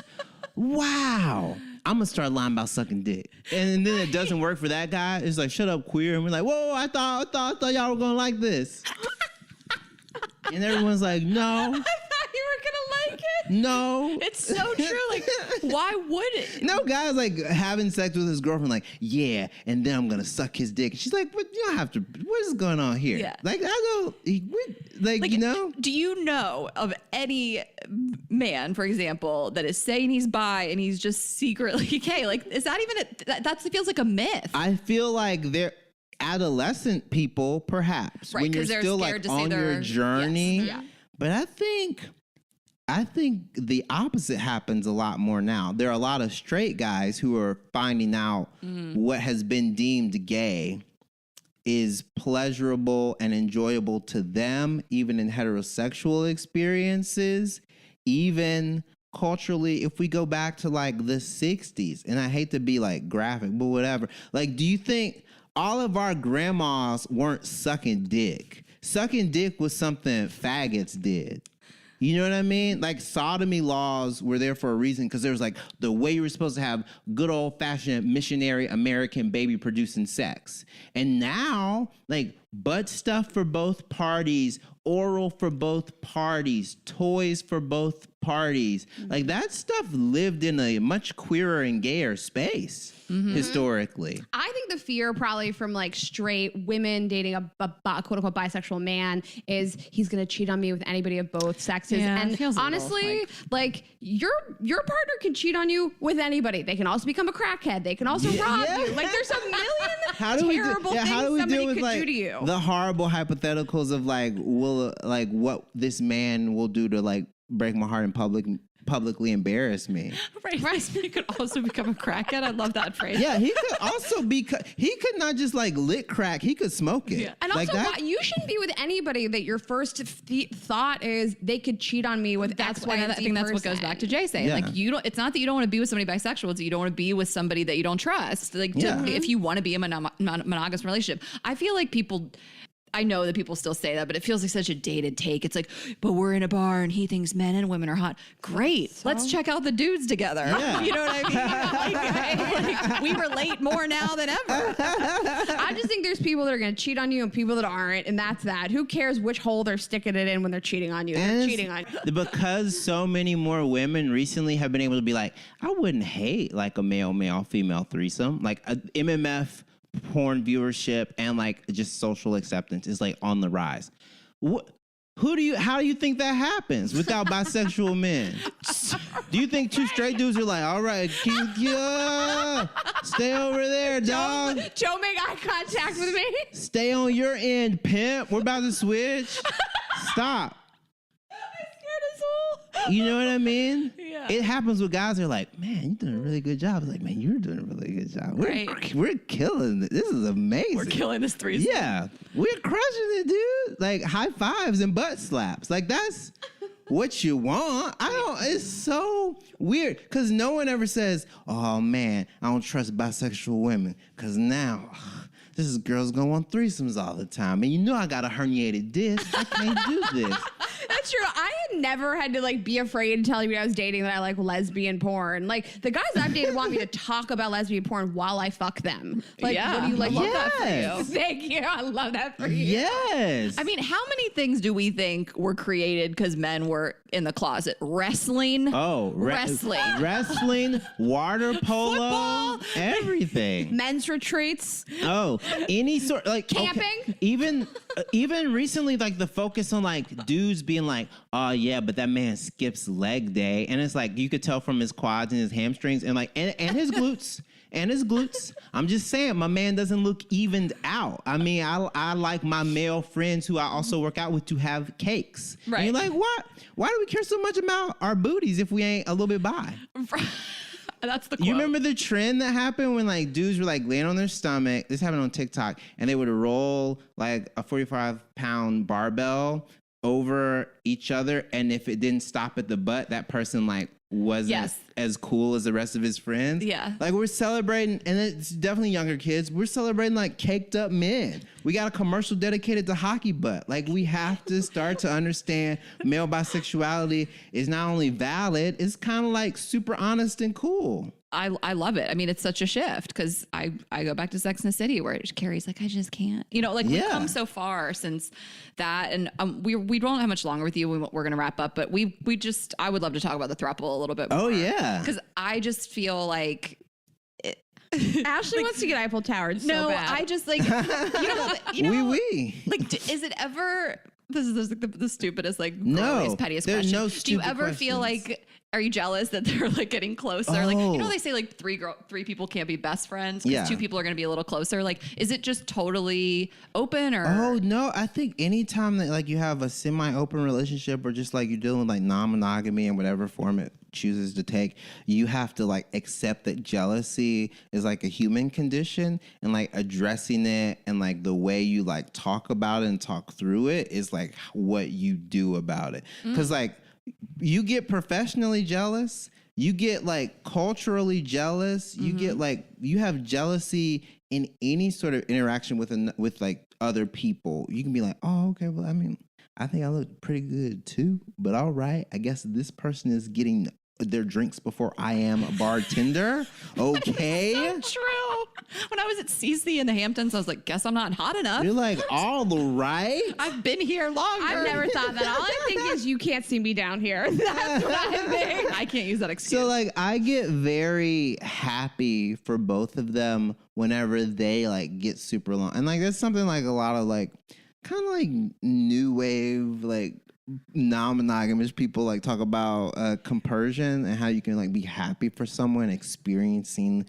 Wow. I'm gonna start lying about sucking dick. And then it doesn't work for that guy. It's like, shut up, queer. And we're like, whoa, I thought y'all were gonna like this. And everyone's like, no. No. It's so true. Like, why would it? No, guy's like having sex with his girlfriend, like, yeah, and then I'm gonna suck his dick. She's like, but you don't have to. What is going on here? Yeah. Like, do you know of any man, for example, that is saying he's bi and he's just secretly gay? Like, is that even that feels like a myth? I feel like they're adolescent people, perhaps, right, when you're still like on your journey. Yes. Yeah. But I think the opposite happens a lot more now. There are a lot of straight guys who are finding out what has been deemed gay is pleasurable and enjoyable to them, even in heterosexual experiences, even culturally. If we go back to like the 60s, and I hate to be like graphic, but whatever. Like, do you think all of our grandmas weren't sucking dick? Sucking dick was something faggots did. You know what I mean? Like, sodomy laws were there for a reason, because there was like the way you were supposed to have good old fashioned missionary American baby producing sex. And now, like, butt stuff for both parties, oral for both parties, toys for both parties. Like, that stuff lived in a much queerer and gayer space historically. I think the fear probably from like straight women dating a quote unquote bisexual man is he's going to cheat on me with anybody of both sexes. Yeah, and honestly, like your partner can cheat on you with anybody. They can also become a crackhead. They can also rob you. Like, there's a million terrible things somebody could do to you. The horrible hypotheticals of like, what this man will do to like break my heart in publicly embarrass me. Right. He could also become a crackhead. I love that phrase. Yeah, he could also he could not just like lick crack, he could smoke it. Yeah. And also, you shouldn't be with anybody that your first thought is they could cheat on me with X, Y, and Z. I think that's what goes back to Jay saying. Yeah. Like, it's not that you don't want to be with somebody bisexual, it's that you don't want to be with somebody that you don't trust. Like, if you want to be in a monogamous relationship. I feel like people, I know that people still say that, but it feels like such a dated take. It's like, but we're in a bar and he thinks men and women are hot. Great. Let's check out the dudes together. Yeah. You know what I mean? Like, we relate more now than ever. I just think there's people that are going to cheat on you and people that aren't, and that's that. Who cares which hole they're sticking it in when they're cheating on you? They're cheating on you. Because so many more women recently have been able to be like, I wouldn't hate like a male female threesome, like a MMF porn viewership and like just social acceptance is like on the rise. How do you think that happens without bisexual men? Do you think two straight dudes are like, all right, stay over there, dog. Don't make eye contact with me. Stay on your end, pimp. We're about to switch. Stop. You know what I mean? Yeah. It happens with guys who are like, man, you're doing a really good job. It's like, man, you're doing a really good job. We're killing it. This is amazing. We're killing this threesome. Yeah. We're crushing it, dude. Like high fives and butt slaps. Like that's what you want. It's so weird. Because no one ever says, oh man, I don't trust bisexual women. Because now this is girls gonna want threesomes all the time. And you know I got a herniated disc. I can't do this. That's true. I had never had to like be afraid to tell you when I was dating that I like lesbian porn. Like the guys I've dated want me to talk about lesbian porn while I fuck them. Like, what do you like? Love that for you. Thank you. I love that for you. Yes. I mean, how many things do we think were created because men were in the closet? Wrestling. Oh, wrestling, water polo, Football. everything. Men's retreats. Oh, any sort like Camping? Okay, even recently, like the focus on like dudes being like, oh yeah, but that man skips leg day, and it's like you could tell from his quads and his hamstrings and like and his glutes. And his glutes. I'm just saying, my man doesn't look evened out. I mean, I like my male friends who I also work out with to have cakes. Right. And you're like, what? Why do we care so much about our booties if we ain't a little bit bi? That's the quote. You remember the trend that happened when like dudes were like laying on their stomach? This happened on TikTok, and they would roll like a 45-pound barbell over each other, and if it didn't stop at the butt, that person like wasn't as cool as the rest of his friends. Yeah. Like we're celebrating, and it's definitely younger kids, we're celebrating like caked up men. We got a commercial dedicated to hockey butt. Like we have to start to understand male bisexuality is not only valid, it's kind of like super honest and cool. I love it. I mean, it's such a shift because I go back to Sex and the City where Carrie's like, I just can't. You know, like we've come so far since that. And we won't have much longer with you. We're going to wrap up. But I would love to talk about the throuple a little bit more. Oh, yeah. Because I just feel like... Ashley wants to get Eiffel Towered so bad. I just like, you know, like, is it ever... This is the stupidest, like, pettiest question. No Do you ever feel like, are you jealous that they're like getting closer? Like, you know, they say like three people can't be best friends because two people are going to be a little closer. Like, is it just totally open or? Oh no, I think anytime that like you have a semi-open relationship or just like you're dealing with like non-monogamy in whatever form it chooses to take, you have to like accept that jealousy is like a human condition, and like addressing it and like the way you like talk about it and talk through it is like what you do about it. Because like you get professionally jealous, you get like culturally jealous, you get like you have jealousy in any sort of interaction with like other people. You can be like, oh, okay, well, I mean, I think I look pretty good too, but all right, I guess this person is getting their drinks before I am a bartender. Okay. So true. When I was at CC in the Hamptons, I was like, guess I'm not hot enough. You're like, all right. I've been here longer. I've never thought that. All I think is you can't see me down here. That's what I think. I can't use that excuse. So like I get very happy for both of them whenever they like get super long. And like that's something like a lot of like kind of like new wave like non-monogamous people like talk about compersion and how you can like be happy for someone experiencing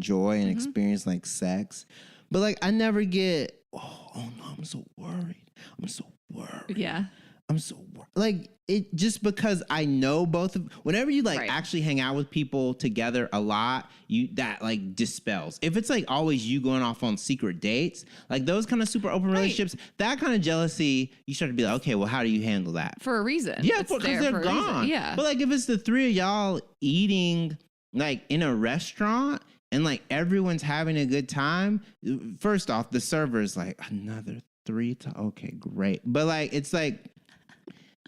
joy and experience like sex, but like I never get oh no, I'm so worried. Yeah. I'm so like it just because I know both of whenever you like actually hang out with people together a lot, that like dispels. If it's like always you going off on secret dates, like those kind of super open relationships, that kind of jealousy, you start to be like, okay, well, how do you handle that? For a reason. Yeah, because they're gone. Yeah. But like if it's the three of y'all eating like in a restaurant and like everyone's having a good time, first off, the server is like, another 3 times. Okay, great. But like, it's like,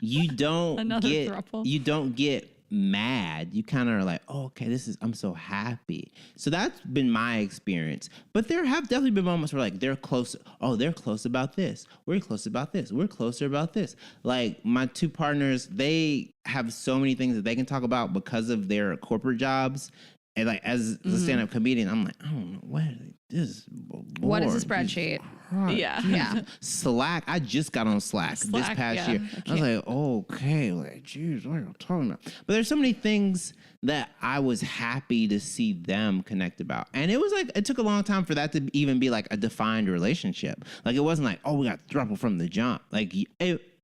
you don't get mad. You kind of are like, oh, okay, I'm so happy. So that's been my experience. But there have definitely been moments where like they're close. Oh, they're close about this. We're close about this. We're closer about this. Like my 2 partners, they have so many things that they can talk about because of their corporate jobs. And like as a stand-up comedian, I'm like, I don't know what is what is a spreadsheet? Yeah. Slack. I just got on Slack this past year. I was like, okay, like, geez, what are you talking about? But there's so many things that I was happy to see them connect about. And it was like, it took a long time for that to even be like a defined relationship. Like, it wasn't like, oh, we got throuple from the jump. Like,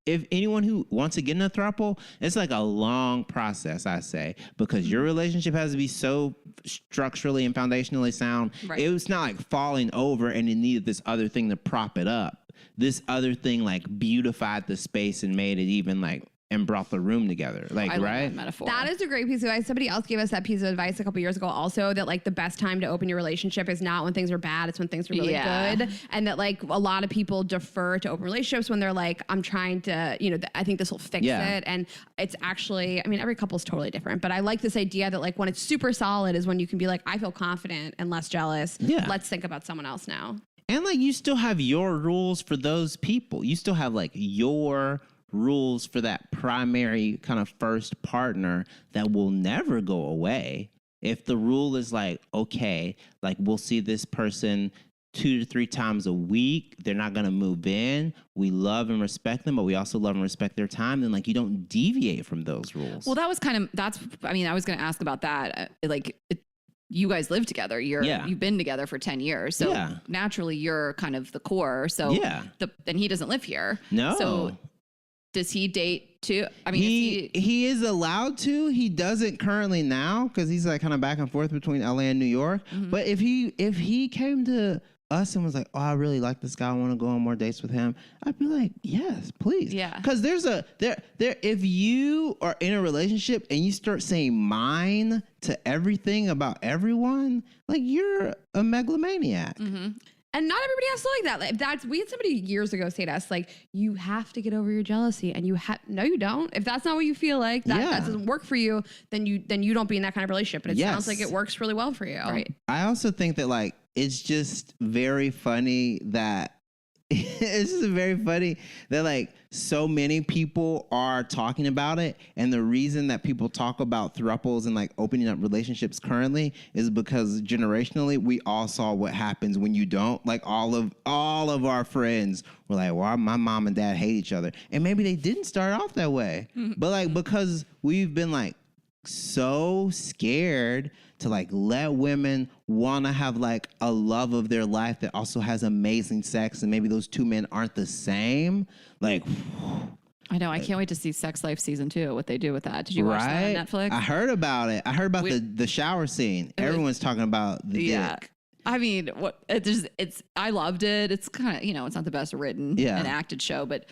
if anyone who wants to get in a throuple, it's like a long process, I say, because your relationship has to be so structurally and foundationally sound. Right. It was not like falling over and it needed this other thing to prop it up. This other thing like beautified the space and made it even like, and brought the room together. Like, I right? That metaphor. That is a great piece of advice. Somebody else gave us that piece of advice a couple years ago also, that like the best time to open your relationship is not when things are bad, it's when things are really good. And that like a lot of people defer to open relationships when they're like, I'm trying to, I think this will fix it. And it's actually, I mean, every couple is totally different, but I like this idea that like when it's super solid is when you can be like, I feel confident and less jealous. Yeah. Let's think about someone else now. And like, you still have your rules for those people. You still have like your rules for that primary kind of first partner that will never go away. If the rule is like, okay, like we'll see this person 2 to 3 times a week, they're not going to move in, we love and respect them, but we also love and respect their time, then like you don't deviate from those rules. Well, that was kind of, I was going to ask about that. You guys live together. You've been together for 10 years. So naturally you're kind of the core. So and he doesn't live here. No. So does he date too? I mean, he is allowed to. He doesn't currently now because he's like kind of back and forth between LA and New York. Mm-hmm. But if he came to us and was like, oh, I really like this guy, I want to go on more dates with him, I'd be like, yes, please. Yeah. Because if you are in a relationship and you start saying mine to everything about everyone, like you're a megalomaniac. Mm-hmm. And not everybody has to like that. Like we had somebody years ago say to us, like, you have to get over your jealousy, and no, you don't. If that's not what you feel like, that doesn't work for you, then you don't be in that kind of relationship. But it sounds like it works really well for you. Right. I also think that like it's just very funny that like so many people are talking about it, and the reason that people talk about throuples and like opening up relationships currently is because generationally we all saw what happens when you don't. Like all of our friends were like, well, my mom and dad hate each other, and maybe they didn't start off that way, but like because we've been like so scared to like let women want to have like a love of their life that also has amazing sex, and maybe those 2 men aren't the same. Like, I know. I can't wait to see Sex Life season 2. What they do with that? Did you watch that on Netflix? I heard about it. I heard about the shower scene. Everyone's talking about the dick. I mean, I loved it. It's kind of, it's not the best written and acted show, but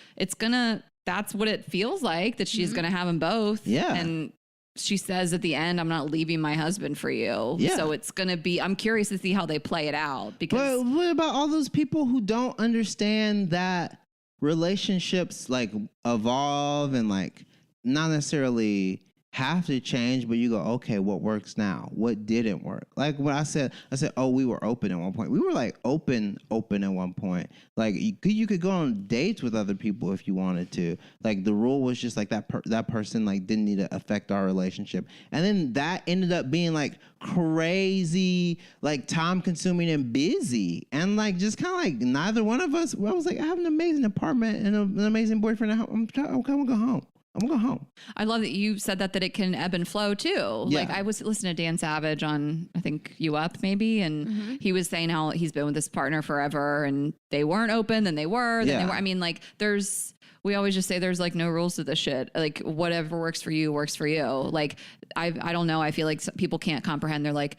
that's what it feels like, that she's going to have them both. Yeah. And she says at the end, I'm not leaving my husband for you. Yeah. So it's going to be, I'm curious to see how they play it out. Because but what about all those people who don't understand that relationships like evolve and like not necessarily have to change, but you go, okay, what works now? What didn't work? Like when I said, oh, we were open at one point. We were like open at one point. Like you could go on dates with other people if you wanted to. Like the rule was just like that person like didn't need to affect our relationship. And then that ended up being like crazy, like time consuming and busy. And like just kind of like neither one of us, I was like, I have an amazing apartment and an amazing boyfriend. I'm gonna go home. I'm gonna go home. I love that you said that it can ebb and flow too. Yeah. Like I was listening to Dan Savage on, I think You Up maybe, and he was saying how he's been with this partner forever and they weren't open, then they were, then they were. I mean, like we always just say there's like no rules to this shit. Like whatever works for you works for you. Like I don't know. I feel like people can't comprehend. They're like,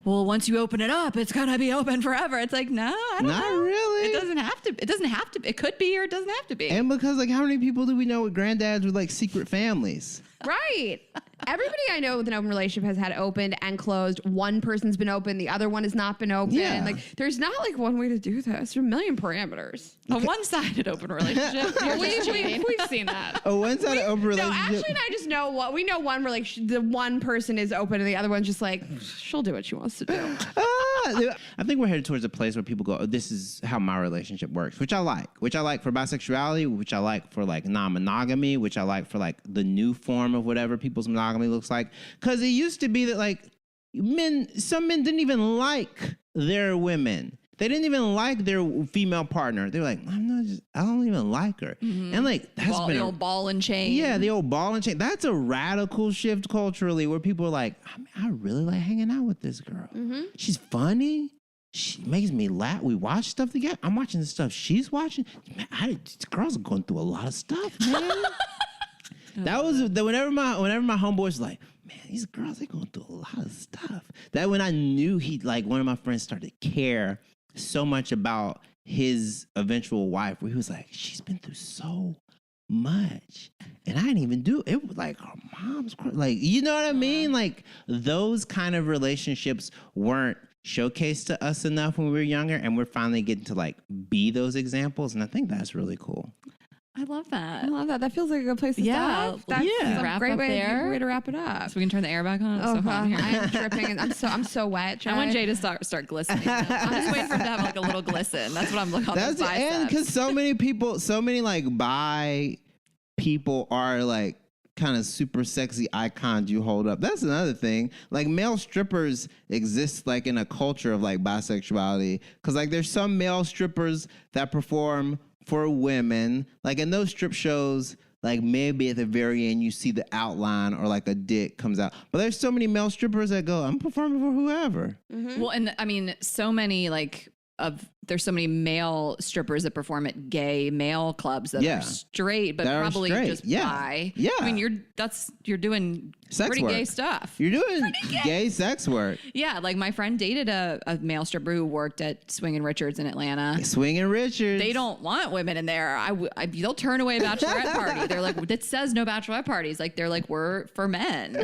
well, once you open it up, it's gonna be open forever. It's like, no, I don't know. Not really. It doesn't have to. It doesn't have to. It could be, or it doesn't have to be. And because like, how many people do we know with granddads with like secret families? Right. Everybody I know with an open relationship has had opened and closed. One person's been open, the other one has not been open. Yeah. Like, there's not like one way to do this. There's a million parameters. A one-sided open relationship. We've seen that. A one-sided open No, relationship. Ashley and I just know what we know. One where like the one person is open and the other one's just like she'll do what she wants to do. I think we're headed towards a place where people go, oh, this is how my relationship works, which I like for bisexuality, which I like for like non-monogamy, which I like for like the new form of whatever people's monogamy looks like. Because it used to be that like some men didn't even like their women. They didn't even like their female partner. They were like, I don't even like her. Mm-hmm. And like, that's been the old ball and chain. Yeah, the old ball and chain. That's a radical shift culturally where people are like, I really like hanging out with this girl. Mm-hmm. She's funny. She makes me laugh. We watch stuff together. I'm watching the stuff she's watching. Man, these girls are going through a lot of stuff, man. That was whenever my homeboys was like, man, these girls, they going through a lot of stuff. That when I knew one of my friends started to care so much about his eventual wife, where he was like, she's been through so much, and I didn't even do it. It was like her mom's like, you know what I mean? Like those kind of relationships weren't showcased to us enough when we were younger, and we're finally getting to like be those examples, and I think that's really cool. I love that. I love that. That feels like a good place to stop. That's a great way to wrap it up. So we can turn the air back on. It's so hot here. I'm dripping and I'm so wet. Jay. I want Jay to start glistening. I'm just waiting for him to have like a little glisten. That's what I'm looking for. That's and because so many like bi people are like kind of super sexy icons you hold up. That's another thing. Like male strippers exist like in a culture of like bisexuality, because like there's some male strippers that perform for women, like in those strip shows, like maybe at the very end you see the outline or like a dick comes out, but there's so many male strippers that go, I'm performing for whoever. Mm-hmm. Well, and I mean, so many there's so many male strippers that perform at gay male clubs that are straight, but probably just bi. Yeah. I mean, you're doing sex pretty work. Gay stuff. You're doing gay sex work. Yeah. Like my friend dated a male stripper who worked at Swingin' Richards in Atlanta. Swingin' Richards. They don't want women in there. They'll turn away a bachelorette party. They're like, it says no bachelorette parties. Like they're like, we're for men.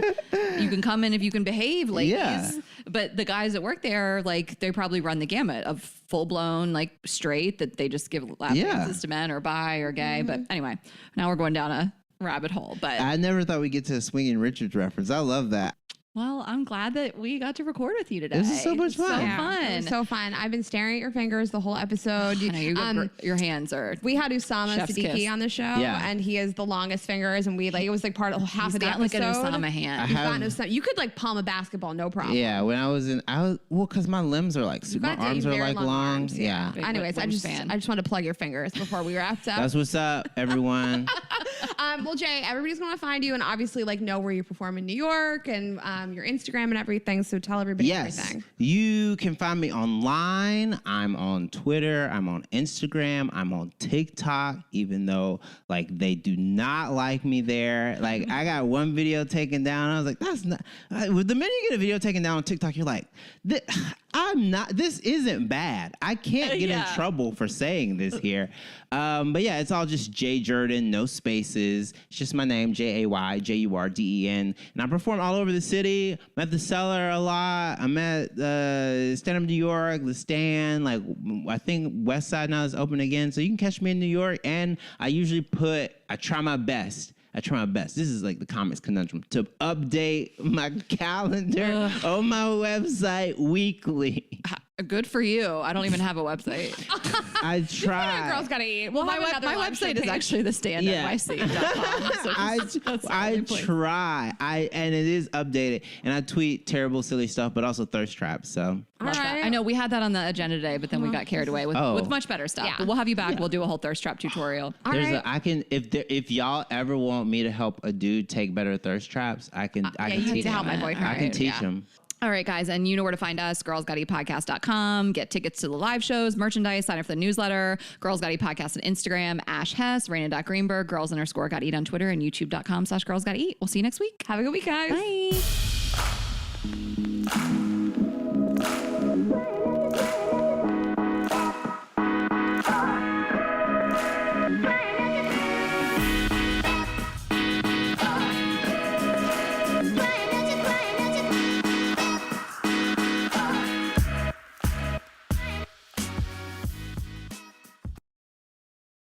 You can come in if you can behave, ladies. Yeah. But the guys that work there, like they probably run the gamut of full blown like straight that they just give lap dances to men or bi or gay. Mm-hmm. But anyway, now we're going down a rabbit hole. But I never thought we'd get to a Swingin' Richards reference. I love that. Well, I'm glad that we got to record with you today. This is so much fun. It was so fun. I've been staring at your fingers the whole episode. I know your hands are. We had Usama Siddiqui on the show, and he has the longest fingers, and it was like part of half of the episode. Like an Usama hand. You could like palm a basketball, no problem. Yeah, when I was because my limbs are like, my arms are like long. Arms, yeah. Anyways, I just wanted to plug your fingers before we wrapped up. That's what's up, everyone. Well, Jay, everybody's going to find you and obviously like know where you perform in New York and your Instagram and everything. So tell everybody everything. You can find me online. I'm on Twitter. I'm on Instagram. I'm on TikTok, even though like they do not like me there. Like I got one video taken down. I was like, that's not. The minute you get a video taken down on TikTok, you're like, this isn't bad. I can't get in trouble for saying this here. But yeah, it's all just Jay Jurden, no spaces. It's just my name, JayJurden. And I perform all over the city. I'm at the Cellar a lot. I'm at Stand Up New York, The Stand. Like, I think West Side now is open again. So you can catch me in New York. And I usually I try my best. This is like the comics conundrum, to update my calendar on my website weekly. Good for you. I don't even have a website. I try. Girls Gotta Eat. Well, my website is actually the stand.nyc.com. So I try. And it is updated. And I tweet terrible, silly stuff, but also thirst traps. So I know we had that on the agenda today, but then we got carried away with much better stuff. Yeah. But we'll have you back. Yeah. We'll do a whole thirst trap tutorial. If y'all ever want me to help a dude take better thirst traps, I can teach him. My boyfriend. I can teach him. All right, guys, and you know where to find us, girlsgotteatpodcast.com. Get tickets to the live shows, merchandise, sign up for the newsletter, Girls Gotta Eat Podcast on Instagram, Ash Hess, Rayna.Greenberg, girls_gotta eat on Twitter, and youtube.com/girlsgotteat. We'll see you next week. Have a good week, guys. Bye.